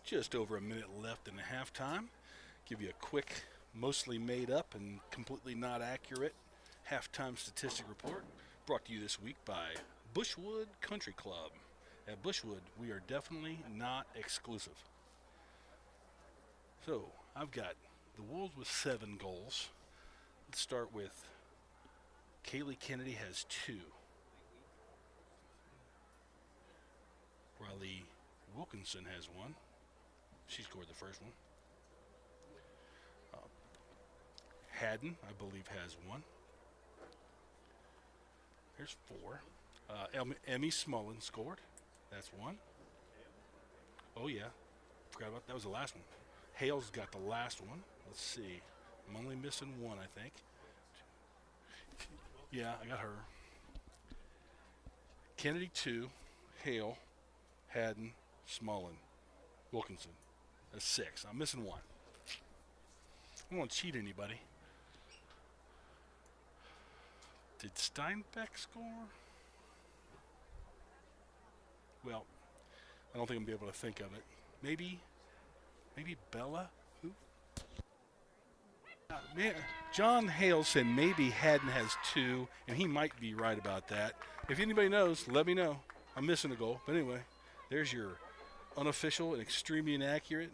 Just over a minute left in the halftime. Give you a quick, mostly made up and completely not accurate halftime statistic report brought to you this week by Bushwood Country Club. At Bushwood, we are definitely not exclusive. So, I've got the Wolves with 7 goals. Let's start with Kaylee Kennedy has 2. Riley Wilkinson has 1. She scored the first one. Haddon, I believe, has 1. There's 4. Emmy Smullen scored. That's 1. Oh, yeah. Forgot about that. Was the last one. Hale's got the last one. Let's see. I'm only missing 1, I think. Yeah, I got her. Kennedy 2. Hale, Haddon, Smullen, Wilkinson. That's 6. I'm missing 1. I don't want to cheat anybody. Did Steinbeck score? Well, I don't think I'm going to be able to think of it. Maybe Bella? Who? Man, John Hale said maybe Haddon has 2, and he might be right about that. If anybody knows, let me know. I'm missing a goal. But anyway, there's your unofficial and extremely inaccurate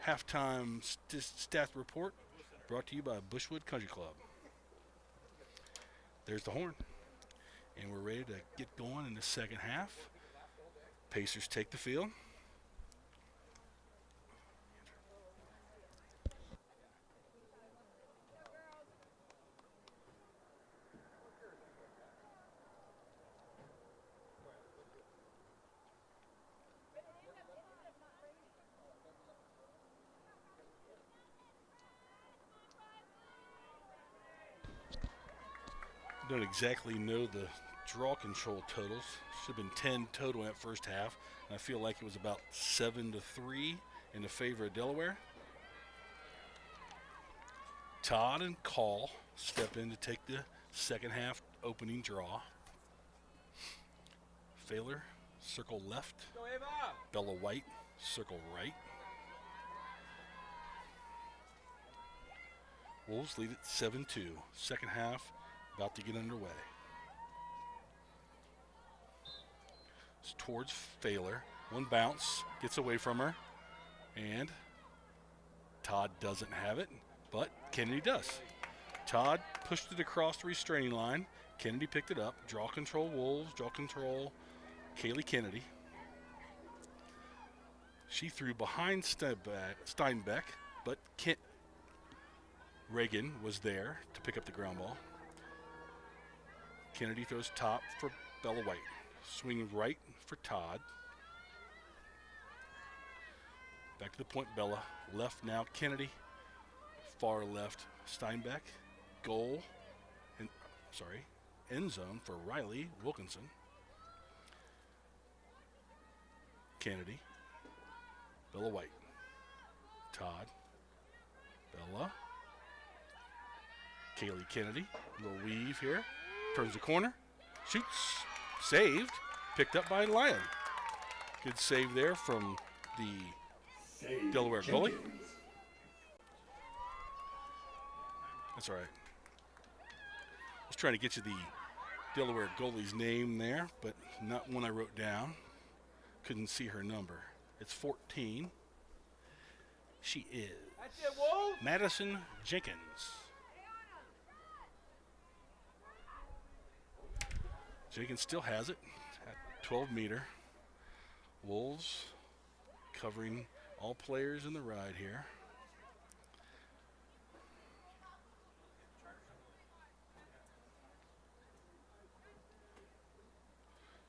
halftime stat report brought to you by Bushwood Country Club. There's the horn. And we're ready to get going in the second half. Pacers take the field. Don't exactly know the draw control totals. Should have been 10 total in that first half. And I feel like it was about 7-3 in the favor of Delaware. Todd and Call step in to take the second half opening draw. Failer, circle left. Bella White, circle right. Wolves lead it 7-2. Second half about to get underway. It's towards Failer. One bounce, gets away from her, and Todd doesn't have it, but Kennedy does. Todd pushed it across the restraining line. Kennedy picked it up. Draw control Wolves, draw control Kaylee Kennedy. She threw behind Steinbeck, but Reagan was there to pick up the ground ball. Kennedy throws top for Bella White. Swinging right for Todd. Back to the point, Bella. Left now, Kennedy. Far left, Steinbeck. Goal. End zone for Riley Wilkinson. Kennedy. Bella White. Todd. Bella. Kaylee Kennedy. Little weave here. Turns the corner. Shoots. Saved. Picked up by Lyon. Good save there from the Delaware goalie. That's all right. I was trying to get you the Delaware goalie's name there, but not one I wrote down. Couldn't see her number. It's 14. She is Madison Jenkins. Jenkins still has it at 12-meter. Wolves covering all players in the ride here.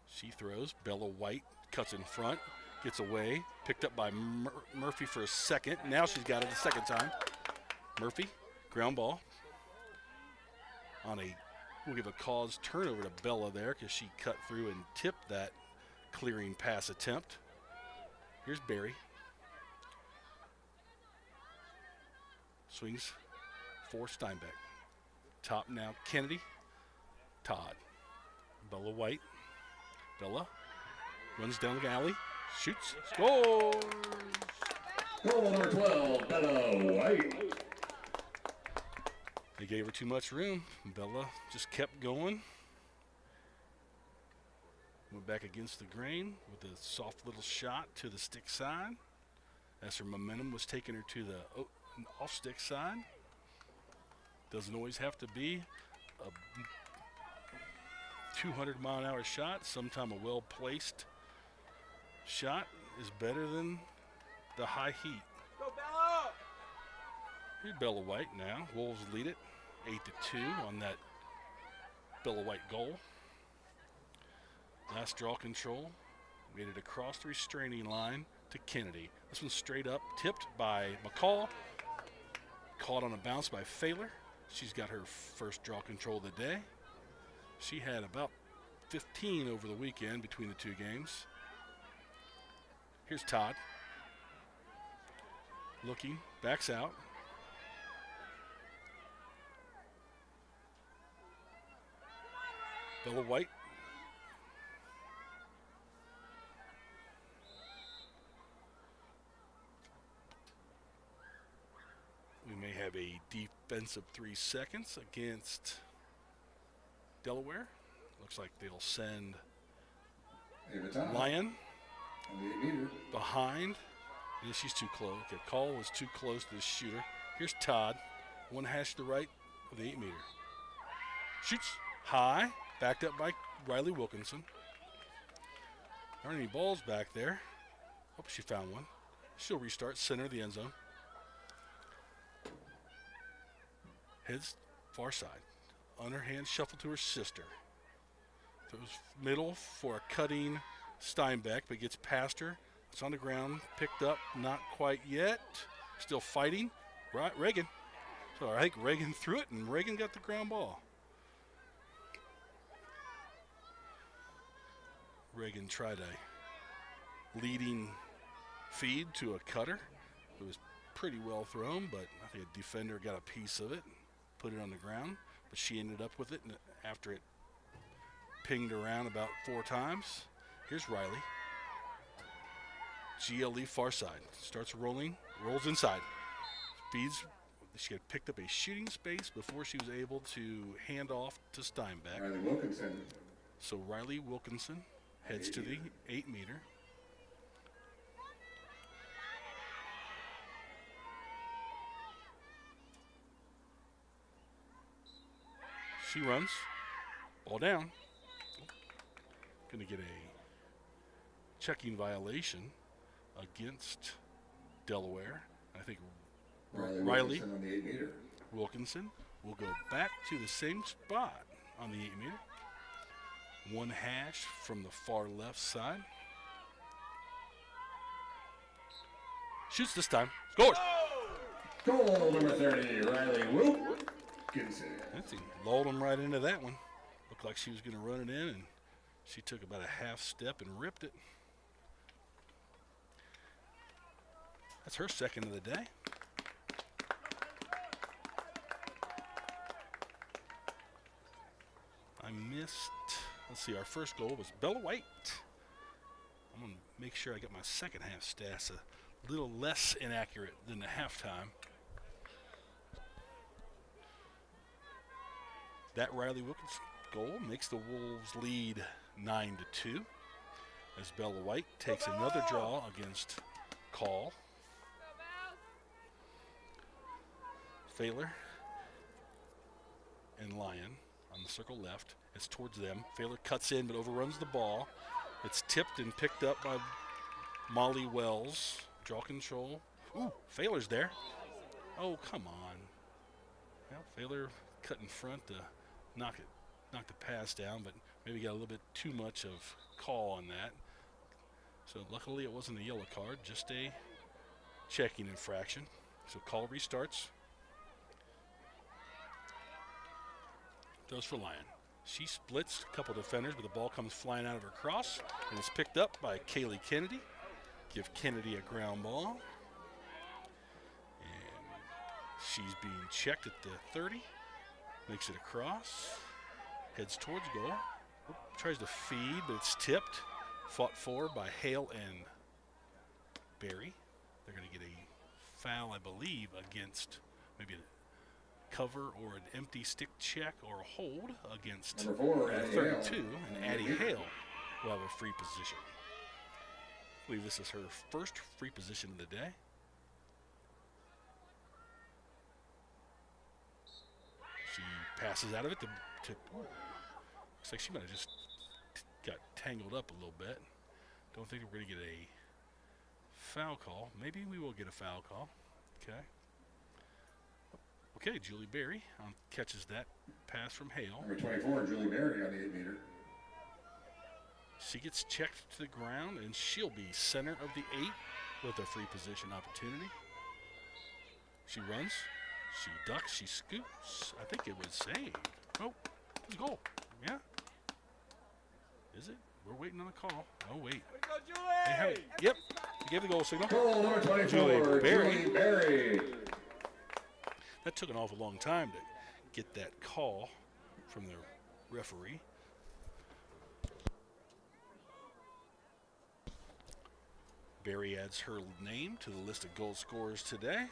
She throws. Bella White cuts in front, gets away, picked up by Murphy for a second. Now she's got it a second time. Murphy, ground ball. We'll give a cause turnover to Bella there because she cut through and tipped that clearing pass attempt. Here's Barry. Swings for Steinbeck. Top now, Kennedy. Todd. Bella White. Bella runs down the alley. Shoots. Scores. Goal number 12, Bella White. They gave her too much room. Bella just kept going. Went back against the grain with a soft little shot to the stick side as her momentum was taking her to the off stick side. Doesn't always have to be a 200-mile-an-hour shot. Sometimes a well-placed shot is better than the high heat. Go, Bella! Here's Bella White now. Wolves lead it 8-2 on that Bella White goal. Last draw control. Made it across the restraining line to Kennedy. This one's straight up, tipped by McCall. Caught on a bounce by Failer. She's got her first draw control of the day. She had about 15 over the weekend between the two games. Here's Todd. Looking, backs out. Bella White. We may have a defensive 3 seconds against Delaware. Looks like they'll send Lyon behind. Yeah, she's too close. Okay, Call was too close to the shooter. Here's Todd. One hash to the right of the 8-meter. Shoots high. Backed up by Riley Wilkinson. There aren't any balls back there. Oh, she found one. She'll restart center of the end zone. Heads far side. Underhand shuffle to her sister. Throws middle for a cutting Steinbeck, but gets past her. It's on the ground. Picked up. Not quite yet. Still fighting. Reagan. So I think Reagan threw it, and Reagan got the ground ball. Reagan tried a leading feed to a cutter. It was pretty well thrown, but I think a defender got a piece of it, put it on the ground, but she ended up with it after it pinged around about 4 times. Here's Riley. GLE far side. Starts rolling, rolls inside. Feeds. She had picked up a shooting space before she was able to hand off to Steinbeck. Riley Wilkinson. So Riley Wilkinson heads to the 8-meter. She runs. Ball down. Going to get a checking violation against Delaware. I think Riley Wilkinson on the 8-meter. Wilkinson will go back to the same spot on the 8-meter. One hash from the far left side. Shoots this time. Scores! Goal number 30, Riley Wilkinson. He lulled him right into that one. Looked like she was going to run it in, and she took about a half step and ripped it. That's her second of the day. I missed, let's see, our first goal was Bella White. I'm going to make sure I get my second half stats a little less inaccurate than the halftime. That Riley Wilkins goal makes the Wolves lead 9-2 as Bella White takes another draw against Call. Failer and Lyon on the circle left. It's towards them. Failer cuts in but overruns the ball. It's tipped and picked up by Molly Wells. Draw control. Ooh, Failer's there. Oh, come on. Well, Failer cut in front to knock the pass down, but maybe got a little bit too much of call on that. So luckily it wasn't a yellow card, just a checking infraction. So Call restarts. Throws for Lyon. She splits a couple defenders, but the ball comes flying out of her cross, and it's picked up by Kaylee Kennedy. Give Kennedy a ground ball. And she's being checked at the 30. Makes it across. Heads towards goal. Tries to feed, but it's tipped. Fought for by Hale and Berry. They're going to get a foul, I believe, against maybe a cover or an empty stick check or a hold against Number 4, Addie 32, Hale. and Addie Hale will have a free position. I believe this is her first free position of the day. She passes out of it to looks like she might have just got tangled up a little bit. Don't think we're going to get a foul call. Maybe we will get a foul call. Okay. Okay, Julie Berry catches that pass from Hale. Number 24, Julie Berry on the 8-meter. She gets checked to the ground, and she'll be center of the 8 with a free position opportunity. She runs. She ducks. She scoops. I think it was saved. Oh, it's a goal. Yeah. Is it? We're waiting on a call. Oh, wait. Go, Julie! They have it. Yep. They gave the goal signal. Goal number 24, Julie Berry. Julie Berry. That took an awful long time to get that call from the referee. Berry adds her name to the list of goal scorers today.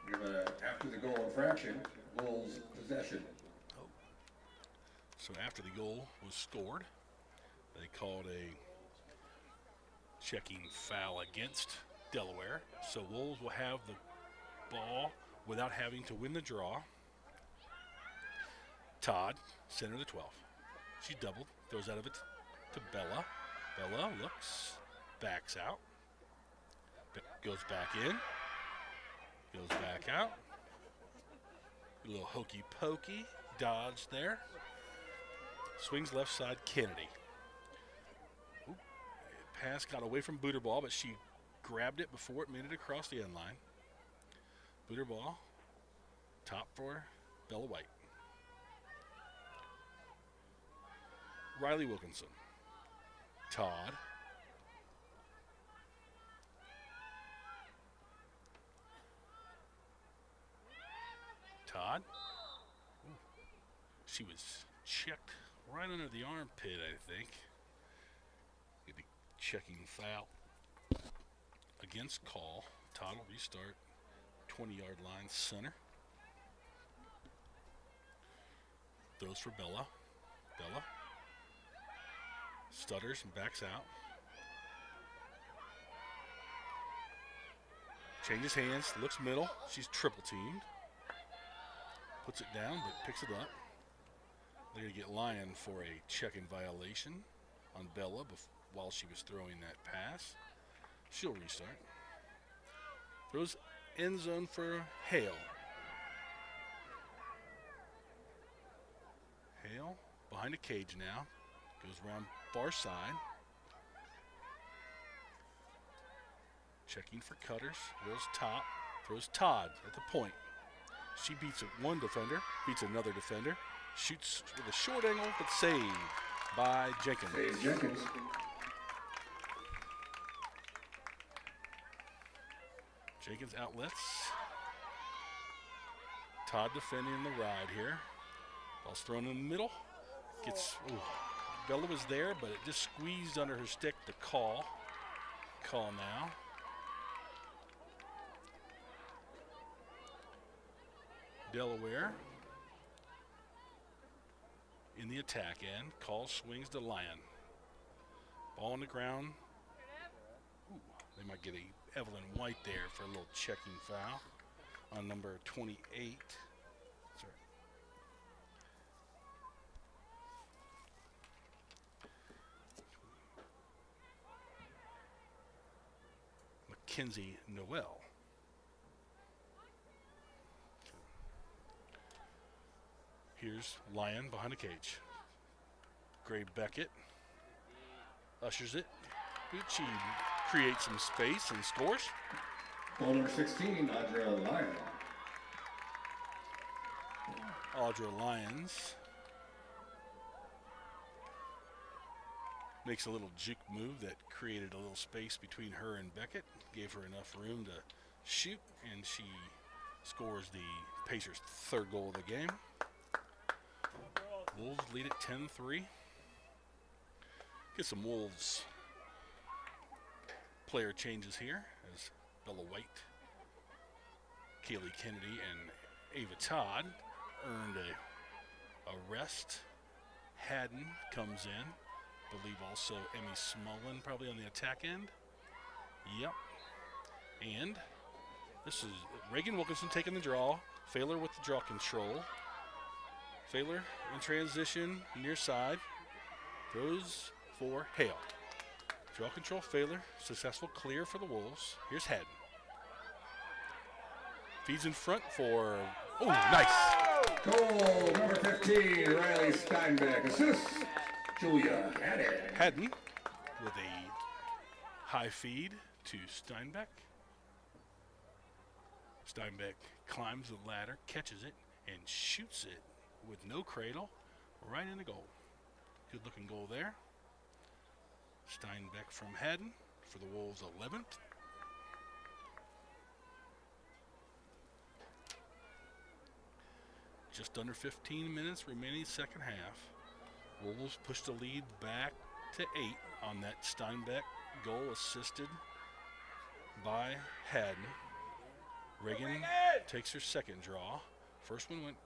We have a after the goal infraction, Wolves possession. So after the goal was scored, they called a checking foul against Delaware. So Wolves will have the ball without having to win the draw. Todd, center of the 12. She's doubled, throws out of it to Bella. Bella looks, backs out, goes back in, goes back out. A little hokey pokey dodge there. Swings left side, Kennedy. Ooh, pass got away from Booterball, but she grabbed it before it made it across the end line. Booterball, top for Bella White. Riley Wilkinson. Todd. Todd. Ooh. She was checked right under the armpit, I think. Maybe checking foul against call. Todd will restart. 20-yard line center. Throws for Bella. Bella stutters and backs out. Changes hands, looks middle. She's triple teamed. Puts it down, but picks it up. They're going to get Lyon for a check-in violation on Bella while she was throwing that pass. She'll restart. Throws end zone for Hale. Hale behind the cage now. Goes around far side. Checking for cutters. Throws top. Throws Todd at the point. She beats one defender. Beats another defender. Shoots with a short angle, but saved by Jenkins. Save Jenkins. Jenkins outlets. Todd defending the ride here. Ball's thrown in the middle. Gets, ooh, Bella was there, but it just squeezed under her stick to call. Call now. Delaware in the attack end. Call swings to Lyon. Ball on the ground. Ooh, they might get a Evelyn White there for a little checking foul on number 28. Sorry. Mackenzie Noel. Here's Lyon behind the cage. Gray Beckett ushers it. She creates some space and scores. Goal number 16, Audra Lyon. Audra Lyons makes a little juke move that created a little space between her and Beckett. Gave her enough room to shoot, and she scores the Pacers' third goal of the game. Wolves lead at 10-3. Get some Wolves player changes here as Bella White, Kaylee Kennedy, and Ava Todd earned a rest. Haddon comes in. Believe also Emmy Smullen probably on the attack end. Yep. And this is Reagan Wilkinson taking the draw. Failer with the draw control. Failer in transition, near side. Throws for Hale. Draw control, Failer. Successful clear for the Wolves. Here's Haddon. Feeds in front for, oh, nice. Goal number 15, Riley Steinbeck. Assist, Julia Haddon. Haddon with a high feed to Steinbeck. Steinbeck climbs the ladder, catches it, and shoots it with no cradle right in the goal. Good looking goal there. Steinbeck from Haddon for the Wolves' 11th. Just under 15 minutes remaining second half. Wolves push the lead back to 8 on that Steinbeck goal assisted by Haddon. Reagan takes her second draw. First one went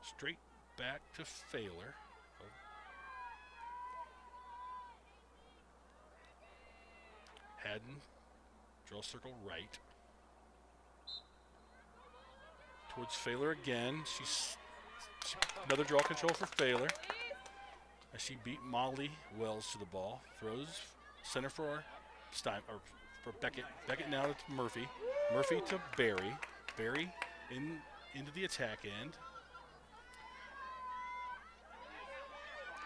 straight back to Failer. Haddon, draw circle right. Towards Failer again. Another draw control for Failer. As she beat Molly Wells to the ball. Throws center for for Beckett. Beckett now to Murphy. Murphy to Barry. Barry into the attack end.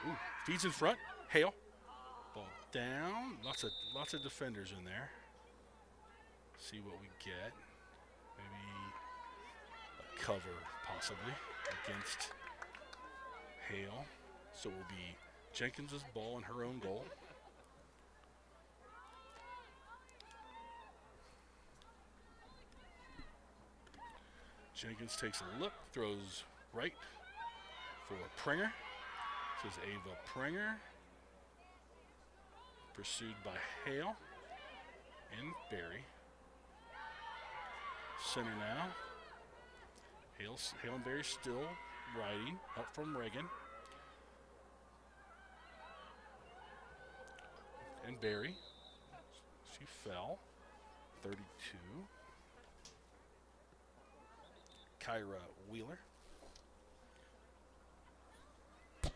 Ooh, feeds in front. Hale. Ball down. Lots of defenders in there. See what we get. Maybe a cover possibly against Hale. So it will be Jenkins' ball and her own goal. Jenkins takes a look, throws right for Pringer. This is Ava Pringer. Pursued by Hale and Barry. Center now. Hale and Barry still riding up from Reagan. And Barry, she fell, 32. Kyra Wheeler. So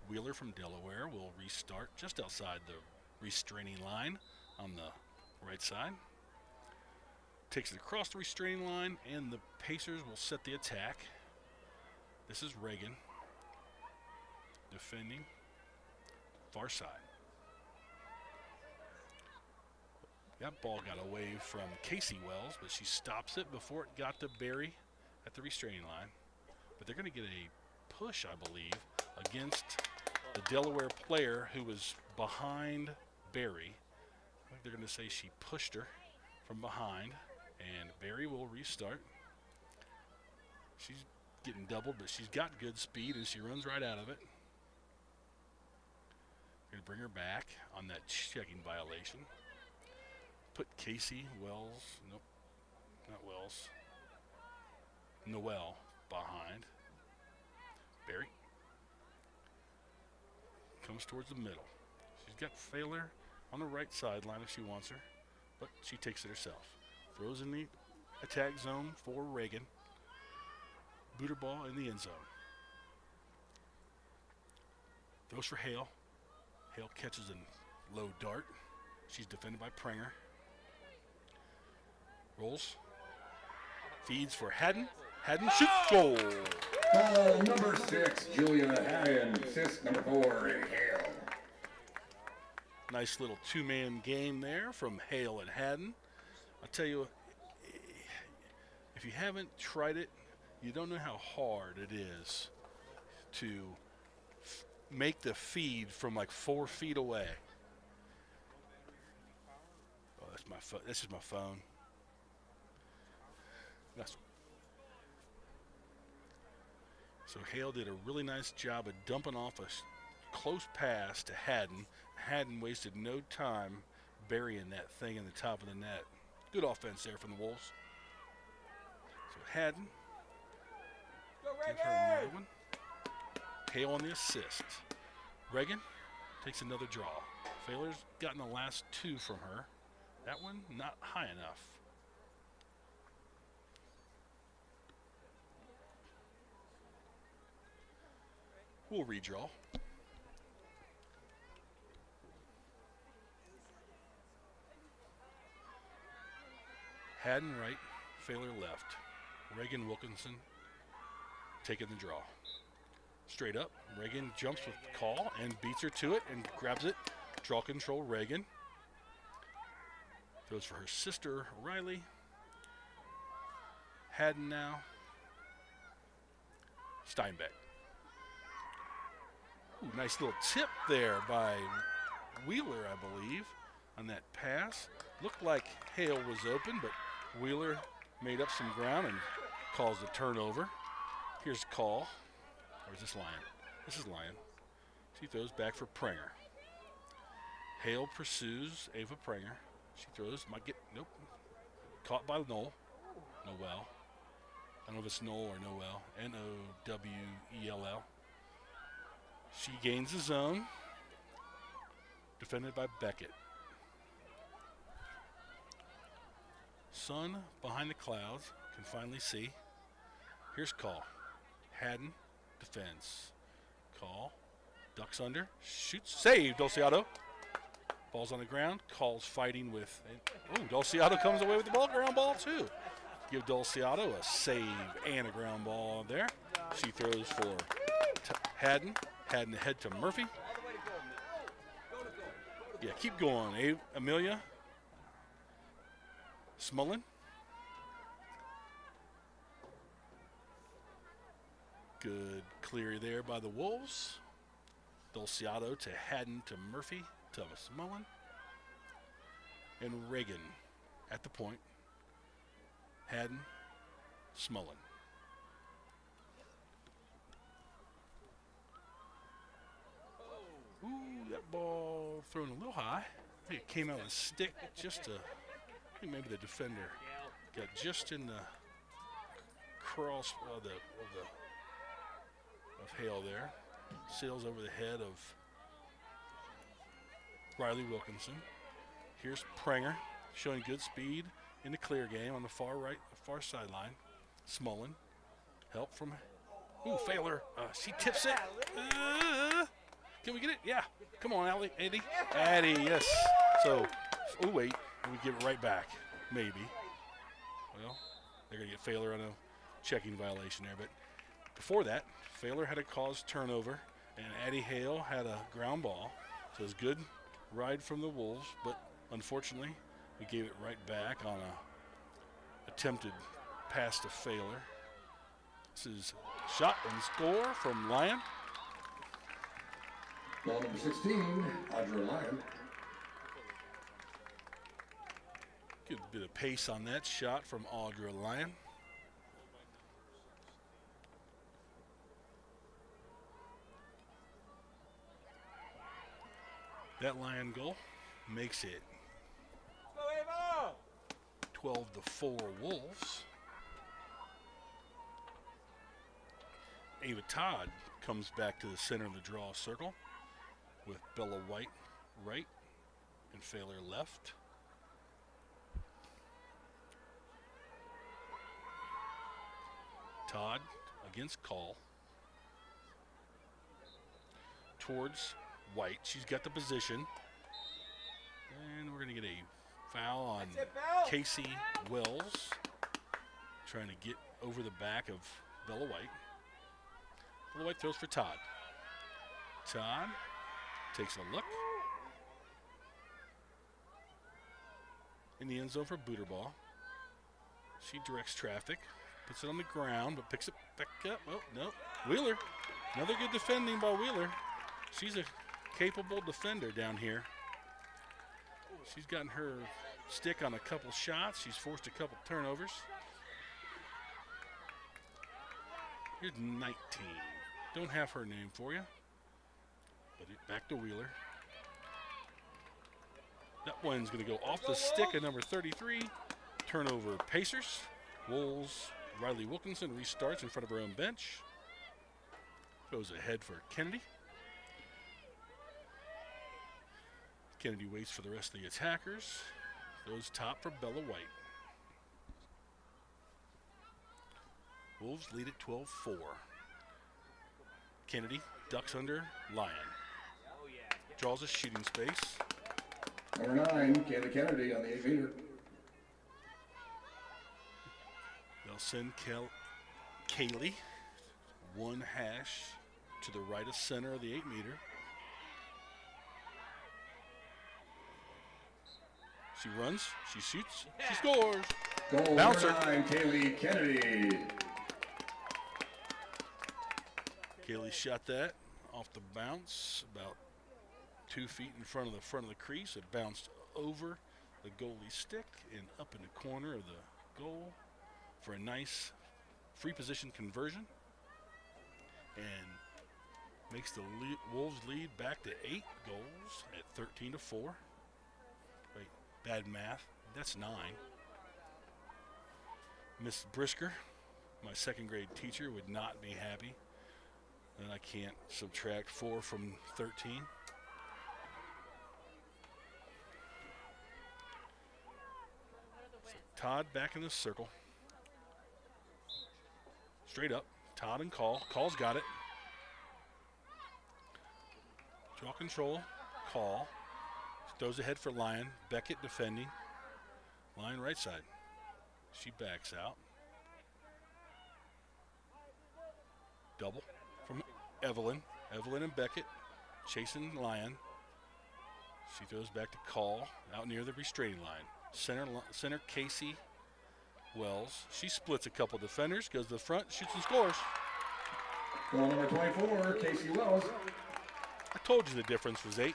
Wheeler from Delaware will restart just outside the restraining line on the right side. Takes it across the restraining line, and the Pacers will set the attack. This is Reagan defending far side. That ball got away from Casey Wells, but she stops it before it got to Barry at the restraining line. But they're going to get a push, I believe, against the Delaware player who was behind Barry. I think they're going to say she pushed her from behind, and Barry will restart. She's getting doubled, but she's got good speed, and she runs right out of it. Going to bring her back on that checking violation. Put Casey Wells, nope, not Wells, Noel behind. Barry comes towards the middle. She's got Failer on the right sideline if she wants her, but she takes it herself. Throws in the attack zone for Reagan. Booter ball in the end zone. Throws for Hale. Hale catches a low dart. She's defended by Pringer. Rolls. Feeds for Haddon. Haddon shoots. Goal. Goal number 6, Julia Haddon. Assist number 4, Hale. Nice little two-man game there from Hale and Haddon. I'll tell you, if you haven't tried it, you don't know how hard it is to make the feed from like 4 feet away. Oh, that's my phone. This is my phone. So Hale did a really nice job of dumping off a close pass to Haddon. Haddon wasted no time burying that thing in the top of the net. Good offense there from the Wolves. So Haddon, give her another one. Hale on the assist. Reagan takes another draw. Failer's gotten the last 2 from her. That one not high enough. We'll redraw. Haddon right, Failer left. Reagan Wilkinson taking the draw. Straight up, Reagan jumps with call and beats her to it and grabs it. Draw control, Reagan. Throws for her sister, Riley. Haddon now. Steinbeck. Ooh, nice little tip there by Wheeler, I believe, on that pass. Looked like Hale was open, but Wheeler made up some ground and calls the turnover. Here's call. Or is this Lyon? This is Lyon. She throws back for Prenger. Hale pursues Ava Prenger. She throws, might get, nope. Caught by Noel. Noel. I don't know if it's Noel or Noel. Nowell. She gains the zone. Defended by Beckett. Sun behind the clouds. Can finally see. Here's call. Haddon defends. Call. Ducks under. Shoots. Save, Dolciato. Ball's on the ground. Call's fighting with. Oh, Dolciato comes away with the ball. Ground ball, too. Give Dolciato a save and a ground ball there. She throws for Haddon. Haddon ahead to Murphy. Yeah, keep going. Amelia. Smullen. Good clear there by the Wolves. Dolciato to Haddon to Murphy to Smullen. And Reagan at the point. Haddon, Smullen. Ooh, that ball thrown a little high. I think it came out of the stick just to, I think maybe the defender got just in the cross of Hale there. Sails over the head of Riley Wilkinson. Here's Prenger showing good speed in the clear game on the far right, far sideline. Smullen. Help from, Failer. She tips it. Can we get it? Yeah. Come on, Addie. Addie, yes. So, wait. We give it right back. Maybe. Well, they're going to get Failer on a checking violation there. But before that, Failer had a caused turnover, and Addie Hale had a ground ball. So it was good ride from the Wolves, but unfortunately, we gave it right back on a attempted pass to Failer. This is shot and score from Lyon. Ball number 16, Audra Lyon. Good bit of pace on that shot from Audra Lyon. That Lyon goal makes it 12-4 Wolves. Ava Todd comes back to the center of the draw circle with Bella White right and Failer left. Todd against Call. Towards White. She's got the position. And we're going to get a foul on Casey Wells. Trying to get over the back of Bella White. Bella White throws for Todd. Todd takes a look. In the end zone for Booterball. She directs traffic. Puts it on the ground, but picks it back up. Oh, no. Wheeler. Another good defending by Wheeler. She's a capable defender down here. She's gotten her stick on a couple shots. She's forced a couple turnovers. Here's 19. Don't have her name for you. But back to Wheeler. That one's going to go off the stick at number 33. Turnover Pacers. Wolves, Riley Wilkinson restarts in front of her own bench. Goes ahead for Kennedy. Kennedy waits for the rest of the attackers. Goes top for Bella White. Wolves lead at 12-4. Kennedy ducks under Lyon. Draws a shooting space. Number 9, Kaylee Kennedy on the 8-meter. They'll send Kaylee 1 hash to the right of center of the 8-meter. She runs, she shoots, she scores. Goal Bouncer. number 9, Kaylee Kennedy. Kaylee shot that off the bounce, about 2 feet in front of the crease. It bounced over the goalie stick and up in the corner of the goal for a nice free position conversion, and makes the Wolves lead back to 8 goals at 13-4. Wait, bad math. That's 9. Miss Brisker, my 2nd grade teacher, would not be happy that I can't subtract 4 from 13. So Todd back in the circle. Straight up. Todd and Call. Call's got it. Draw control. Call. Throws ahead for Lyon. Beckett defending. Lyon right side. She backs out. Double from Evelyn. Evelyn and Beckett chasing Lyon. She throws back to Call out near the restraining line. Center Casey Wells. She splits a couple defenders, goes to the front, shoots and scores. Goal number 24, Casey Wells. I told you the difference was 8.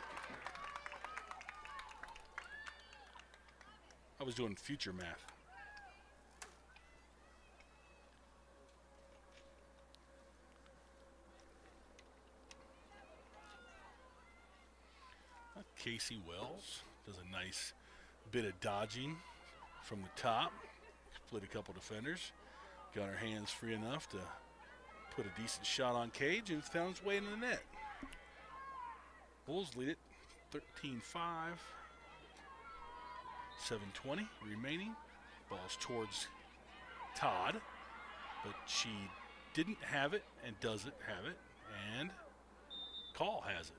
I was doing future math. Casey Wells does a nice bit of dodging from the top. Split a couple defenders. Got her hands free enough to put a decent shot on cage and found its way into the net. Bulls lead it 13-5. 7:20 remaining. Ball's towards Todd, but she didn't have it and doesn't have it, and Call has it.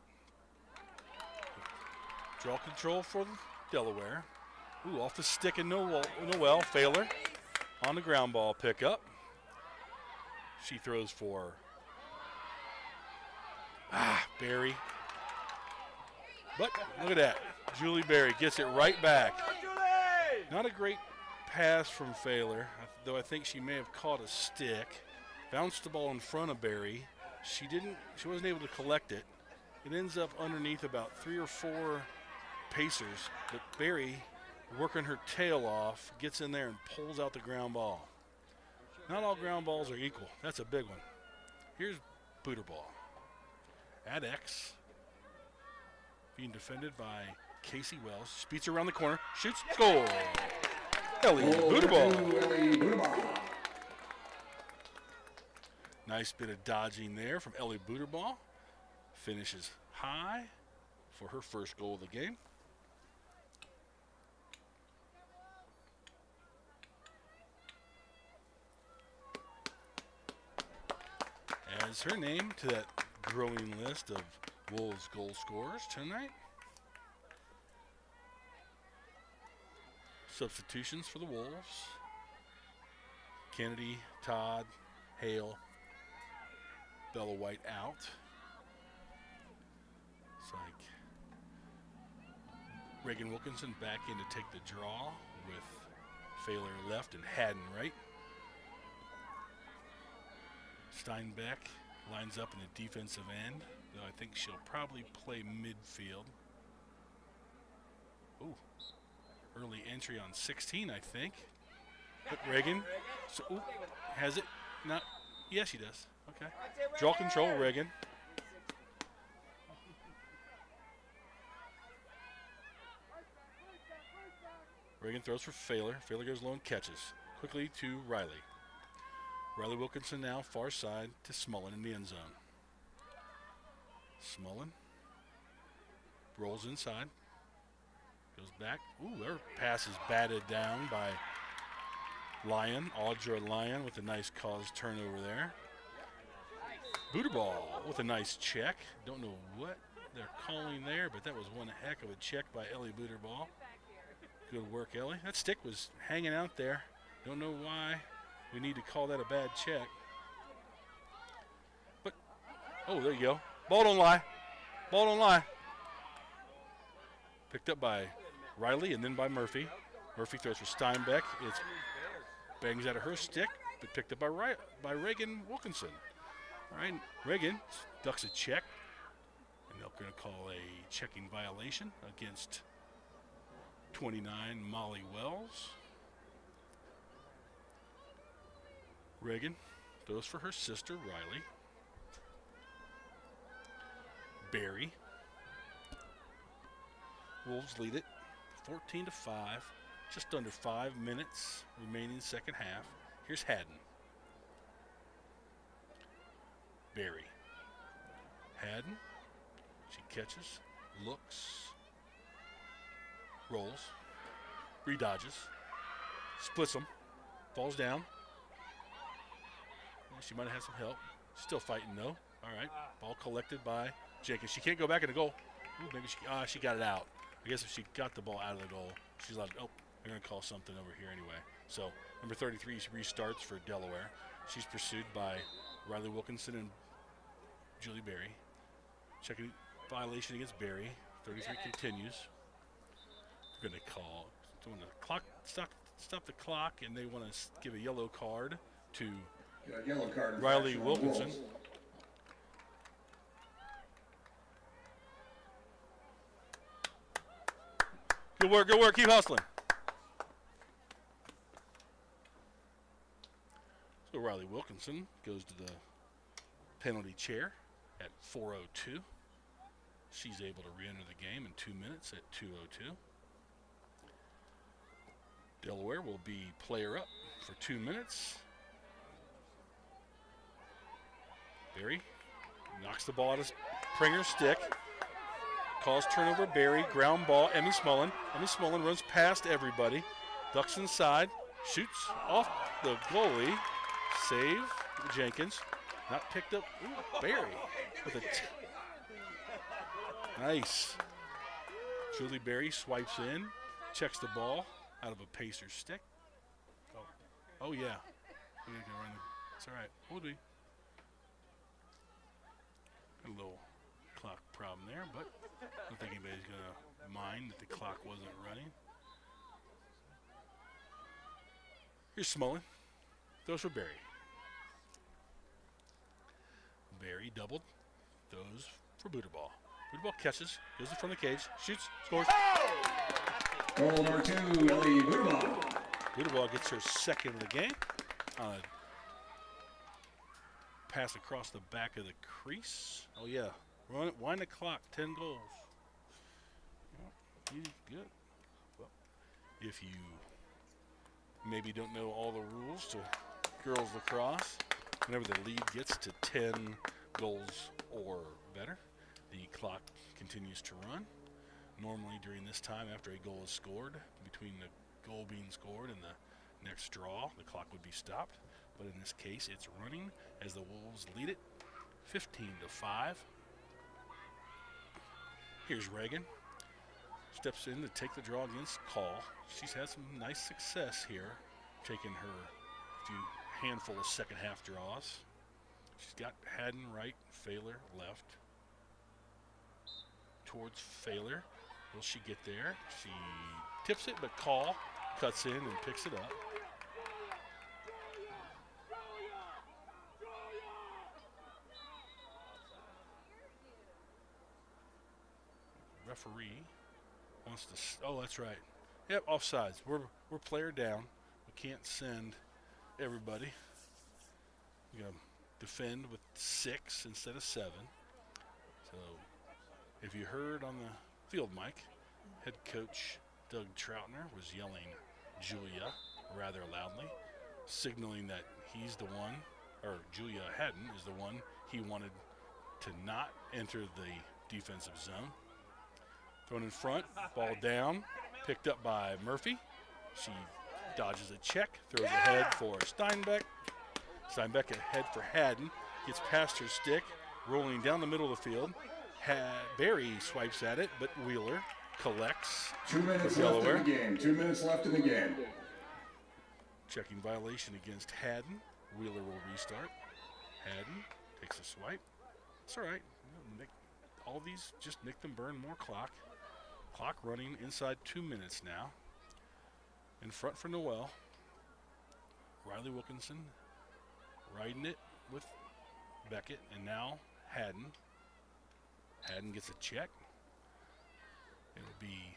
Draw control for Delaware. Ooh, off the stick and Noel Failer on the ground ball pickup. She throws for Barry. But look at that. Julie Barry gets it right back. Not a great pass from Failer, though I think she may have caught a stick. Bounced the ball in front of Barry. She wasn't able to collect it. It ends up underneath about 3 or 4 Pacers, but Barry, working her tail off, gets in there and pulls out the ground ball. Not all ground balls are equal. That's a big one. Here's booter ball. At X. Being defended by Casey Wells. Speeds around the corner. Shoots. Score. Ellie booter ball. Nice bit of dodging there from Ellie Booterball. Finishes high for her first goal of the game. Adds her name to that growing list of Wolves goal scorers tonight. Substitutions for the Wolves. Kennedy, Todd, Hale, Bella White out. It's like Reagan Wilkinson back in to take the draw with Failer left and Haddon right. Steinbeck lines up in the defensive end, though I think she'll probably play midfield. Ooh, early entry on 16, I think. But Reagan, has it? Not, yes, she does. Okay. Draw control, Reagan. Reagan throws for Failer. Failer goes low and catches. Quickly to Riley. Riley Wilkinson now far side to Smullen in the end zone. Smullen rolls inside. Goes back. Ooh, their pass is batted down by Lyon. Audra Lyon with a nice cause turnover there. Booterball with a nice check. Don't know what they're calling there, but that was one heck of a check by Ellie Booterball. Good work, Ellie. That stick was hanging out there. Don't know why we need to call that a bad check. But, oh, there you go. Ball don't lie. Ball don't lie. Picked up by Riley and then by Murphy. Murphy throws for Steinbeck. It's bangs out of her stick, but picked up by Reagan Wilkinson. All right, Reagan ducks a check, and they're going to call a checking violation against 29 Molly Wells. Reagan throws for her sister, Riley. Barry. Wolves lead it 14-5. Just under 5 minutes remaining second half. Here's Haddon. Barry. Haddon. She catches, looks, rolls, redodges, splits them, falls down. She might have had some help. Still fighting though. All right. Ball collected by Jenkins. She can't go back in the goal. Ooh, maybe she got it out. I guess if she got the ball out of the goal, she's allowed. Oh, they're going to call something over here anyway. So number 33 restarts for Delaware. She's pursued by Riley Wilkinson and Julie Berry. Checking violation against Berry. 33 continues. They're going to call. Doing the clock. Stop the clock, and they want to give a yellow card to Yellow card. Riley Wilkinson. Good work, keep hustling. So Riley Wilkinson goes to the penalty chair at 4:02. She's able to re-enter the game in 2 minutes at 2:02. Delaware will be player up for 2 minutes. Barry knocks the ball out of Pringer's stick. Calls turnover, Barry, ground ball, Emmy Smullen. Emmy Smullen runs past everybody, ducks inside, shoots off the goalie, save Jenkins. Not picked up, ooh, Barry with a nice. Julie Barry swipes in, checks the ball out of a Pacer stick. Oh yeah, it's all right. Hold me. A little clock problem there, but I don't think anybody's going to mind that the clock wasn't running. Here's Smullen. Throws for Barry. Barry doubled. Throws for Booterball. Booterball catches. Goes in front of the cage. Shoots. Scores. Goal number 2, Ellie Booterball. Booterball gets her second of the game. Pass across the back of the crease. Oh, yeah. Wind the clock. 10 goals. Well, good. Well, if you maybe don't know all the rules to girls lacrosse, whenever the lead gets to 10 goals or better, the clock continues to run. Normally during this time, after a goal is scored, between the goal being scored and the next draw, the clock would be stopped. But in this case, it's running as the Wolves lead it 15-5. Here's Reagan. Steps in to take the draw against Call. She's had some nice success here, taking her few handful of second half draws. She's got Haddon right, Failer left. Towards Failer. Will she get there? She tips it, but Call cuts in and picks it up. Referee wants to. Oh, that's right. Yep, offsides. We're player down. We can't send everybody. We got to defend with 6 instead of 7. So, if you heard on the field mic, head coach Doug Troutner was yelling Julia rather loudly, signaling that he's the one, or Julia Haddon is the one he wanted to not enter the defensive zone. Thrown in front, ball down, picked up by Murphy. She dodges a check, throws ahead for Steinbeck. Steinbeck ahead for Haddon, gets past her stick, rolling down the middle of the field. Barry swipes at it, but Wheeler collects 2 minutes for left in Delaware. the game. 2 minutes left in the game. Checking violation against Haddon. Wheeler will restart. Haddon takes a swipe. It's all right. All these, just make them burn more clock. Clock running inside 2 minutes now. In front for Noel. Riley Wilkinson riding it with Beckett, and now Haddon. Haddon gets a check. It'll be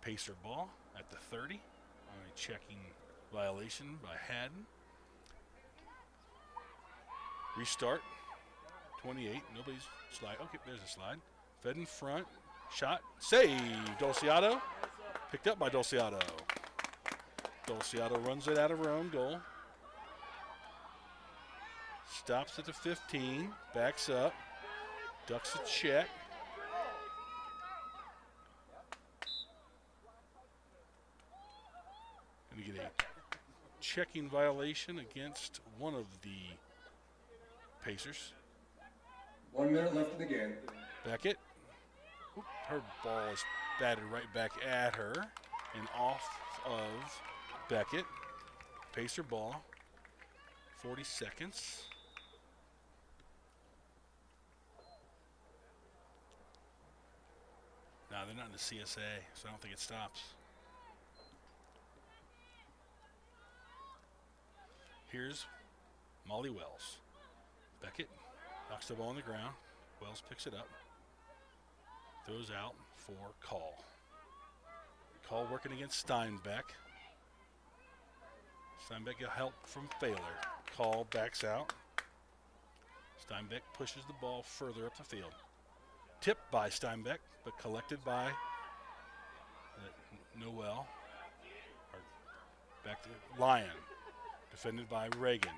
Pacer ball at the 30. A checking violation by Haddon. Restart. 28. Nobody's slide. Okay, there's a slide. Fed in front. Shot. Save. Dolciato. Picked up by Dolciato. Dolciato runs it out of her own goal. Stops at the 15. Backs up. Ducks a check. Going to get a checking violation against one of the Pacers. 1 minute left in the game. Beckett. Oop, her ball is batted right back at her and off of Beckett. Pacer ball. 40 seconds. No, they're not in the CSA, so I don't think it stops. Here's Molly Wells. Beckett knocks the ball on the ground. Wells picks it up. Throws out for Call. Call working against Steinbeck. Steinbeck got help from Failer. Call backs out. Steinbeck pushes the ball further up the field. Tipped by Steinbeck, but collected by Noel. Or back to Lyon. Defended by Reagan.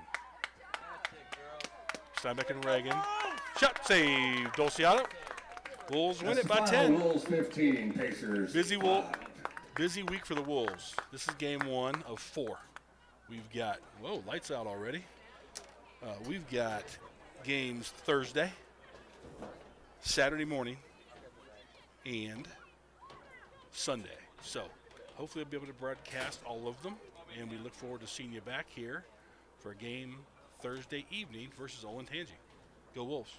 Steinbeck and Reagan. Shot save. Dolciato. Wolves win it by 10. Wolves 15, Pacers. Busy week for the Wolves. This is game 1 of 4. We've got, whoa, lights out already. We've got games Thursday, Saturday morning, and Sunday. So hopefully I'll be able to broadcast all of them, and we look forward to seeing you back here for a game Thursday evening versus Olentangy. Go Wolves.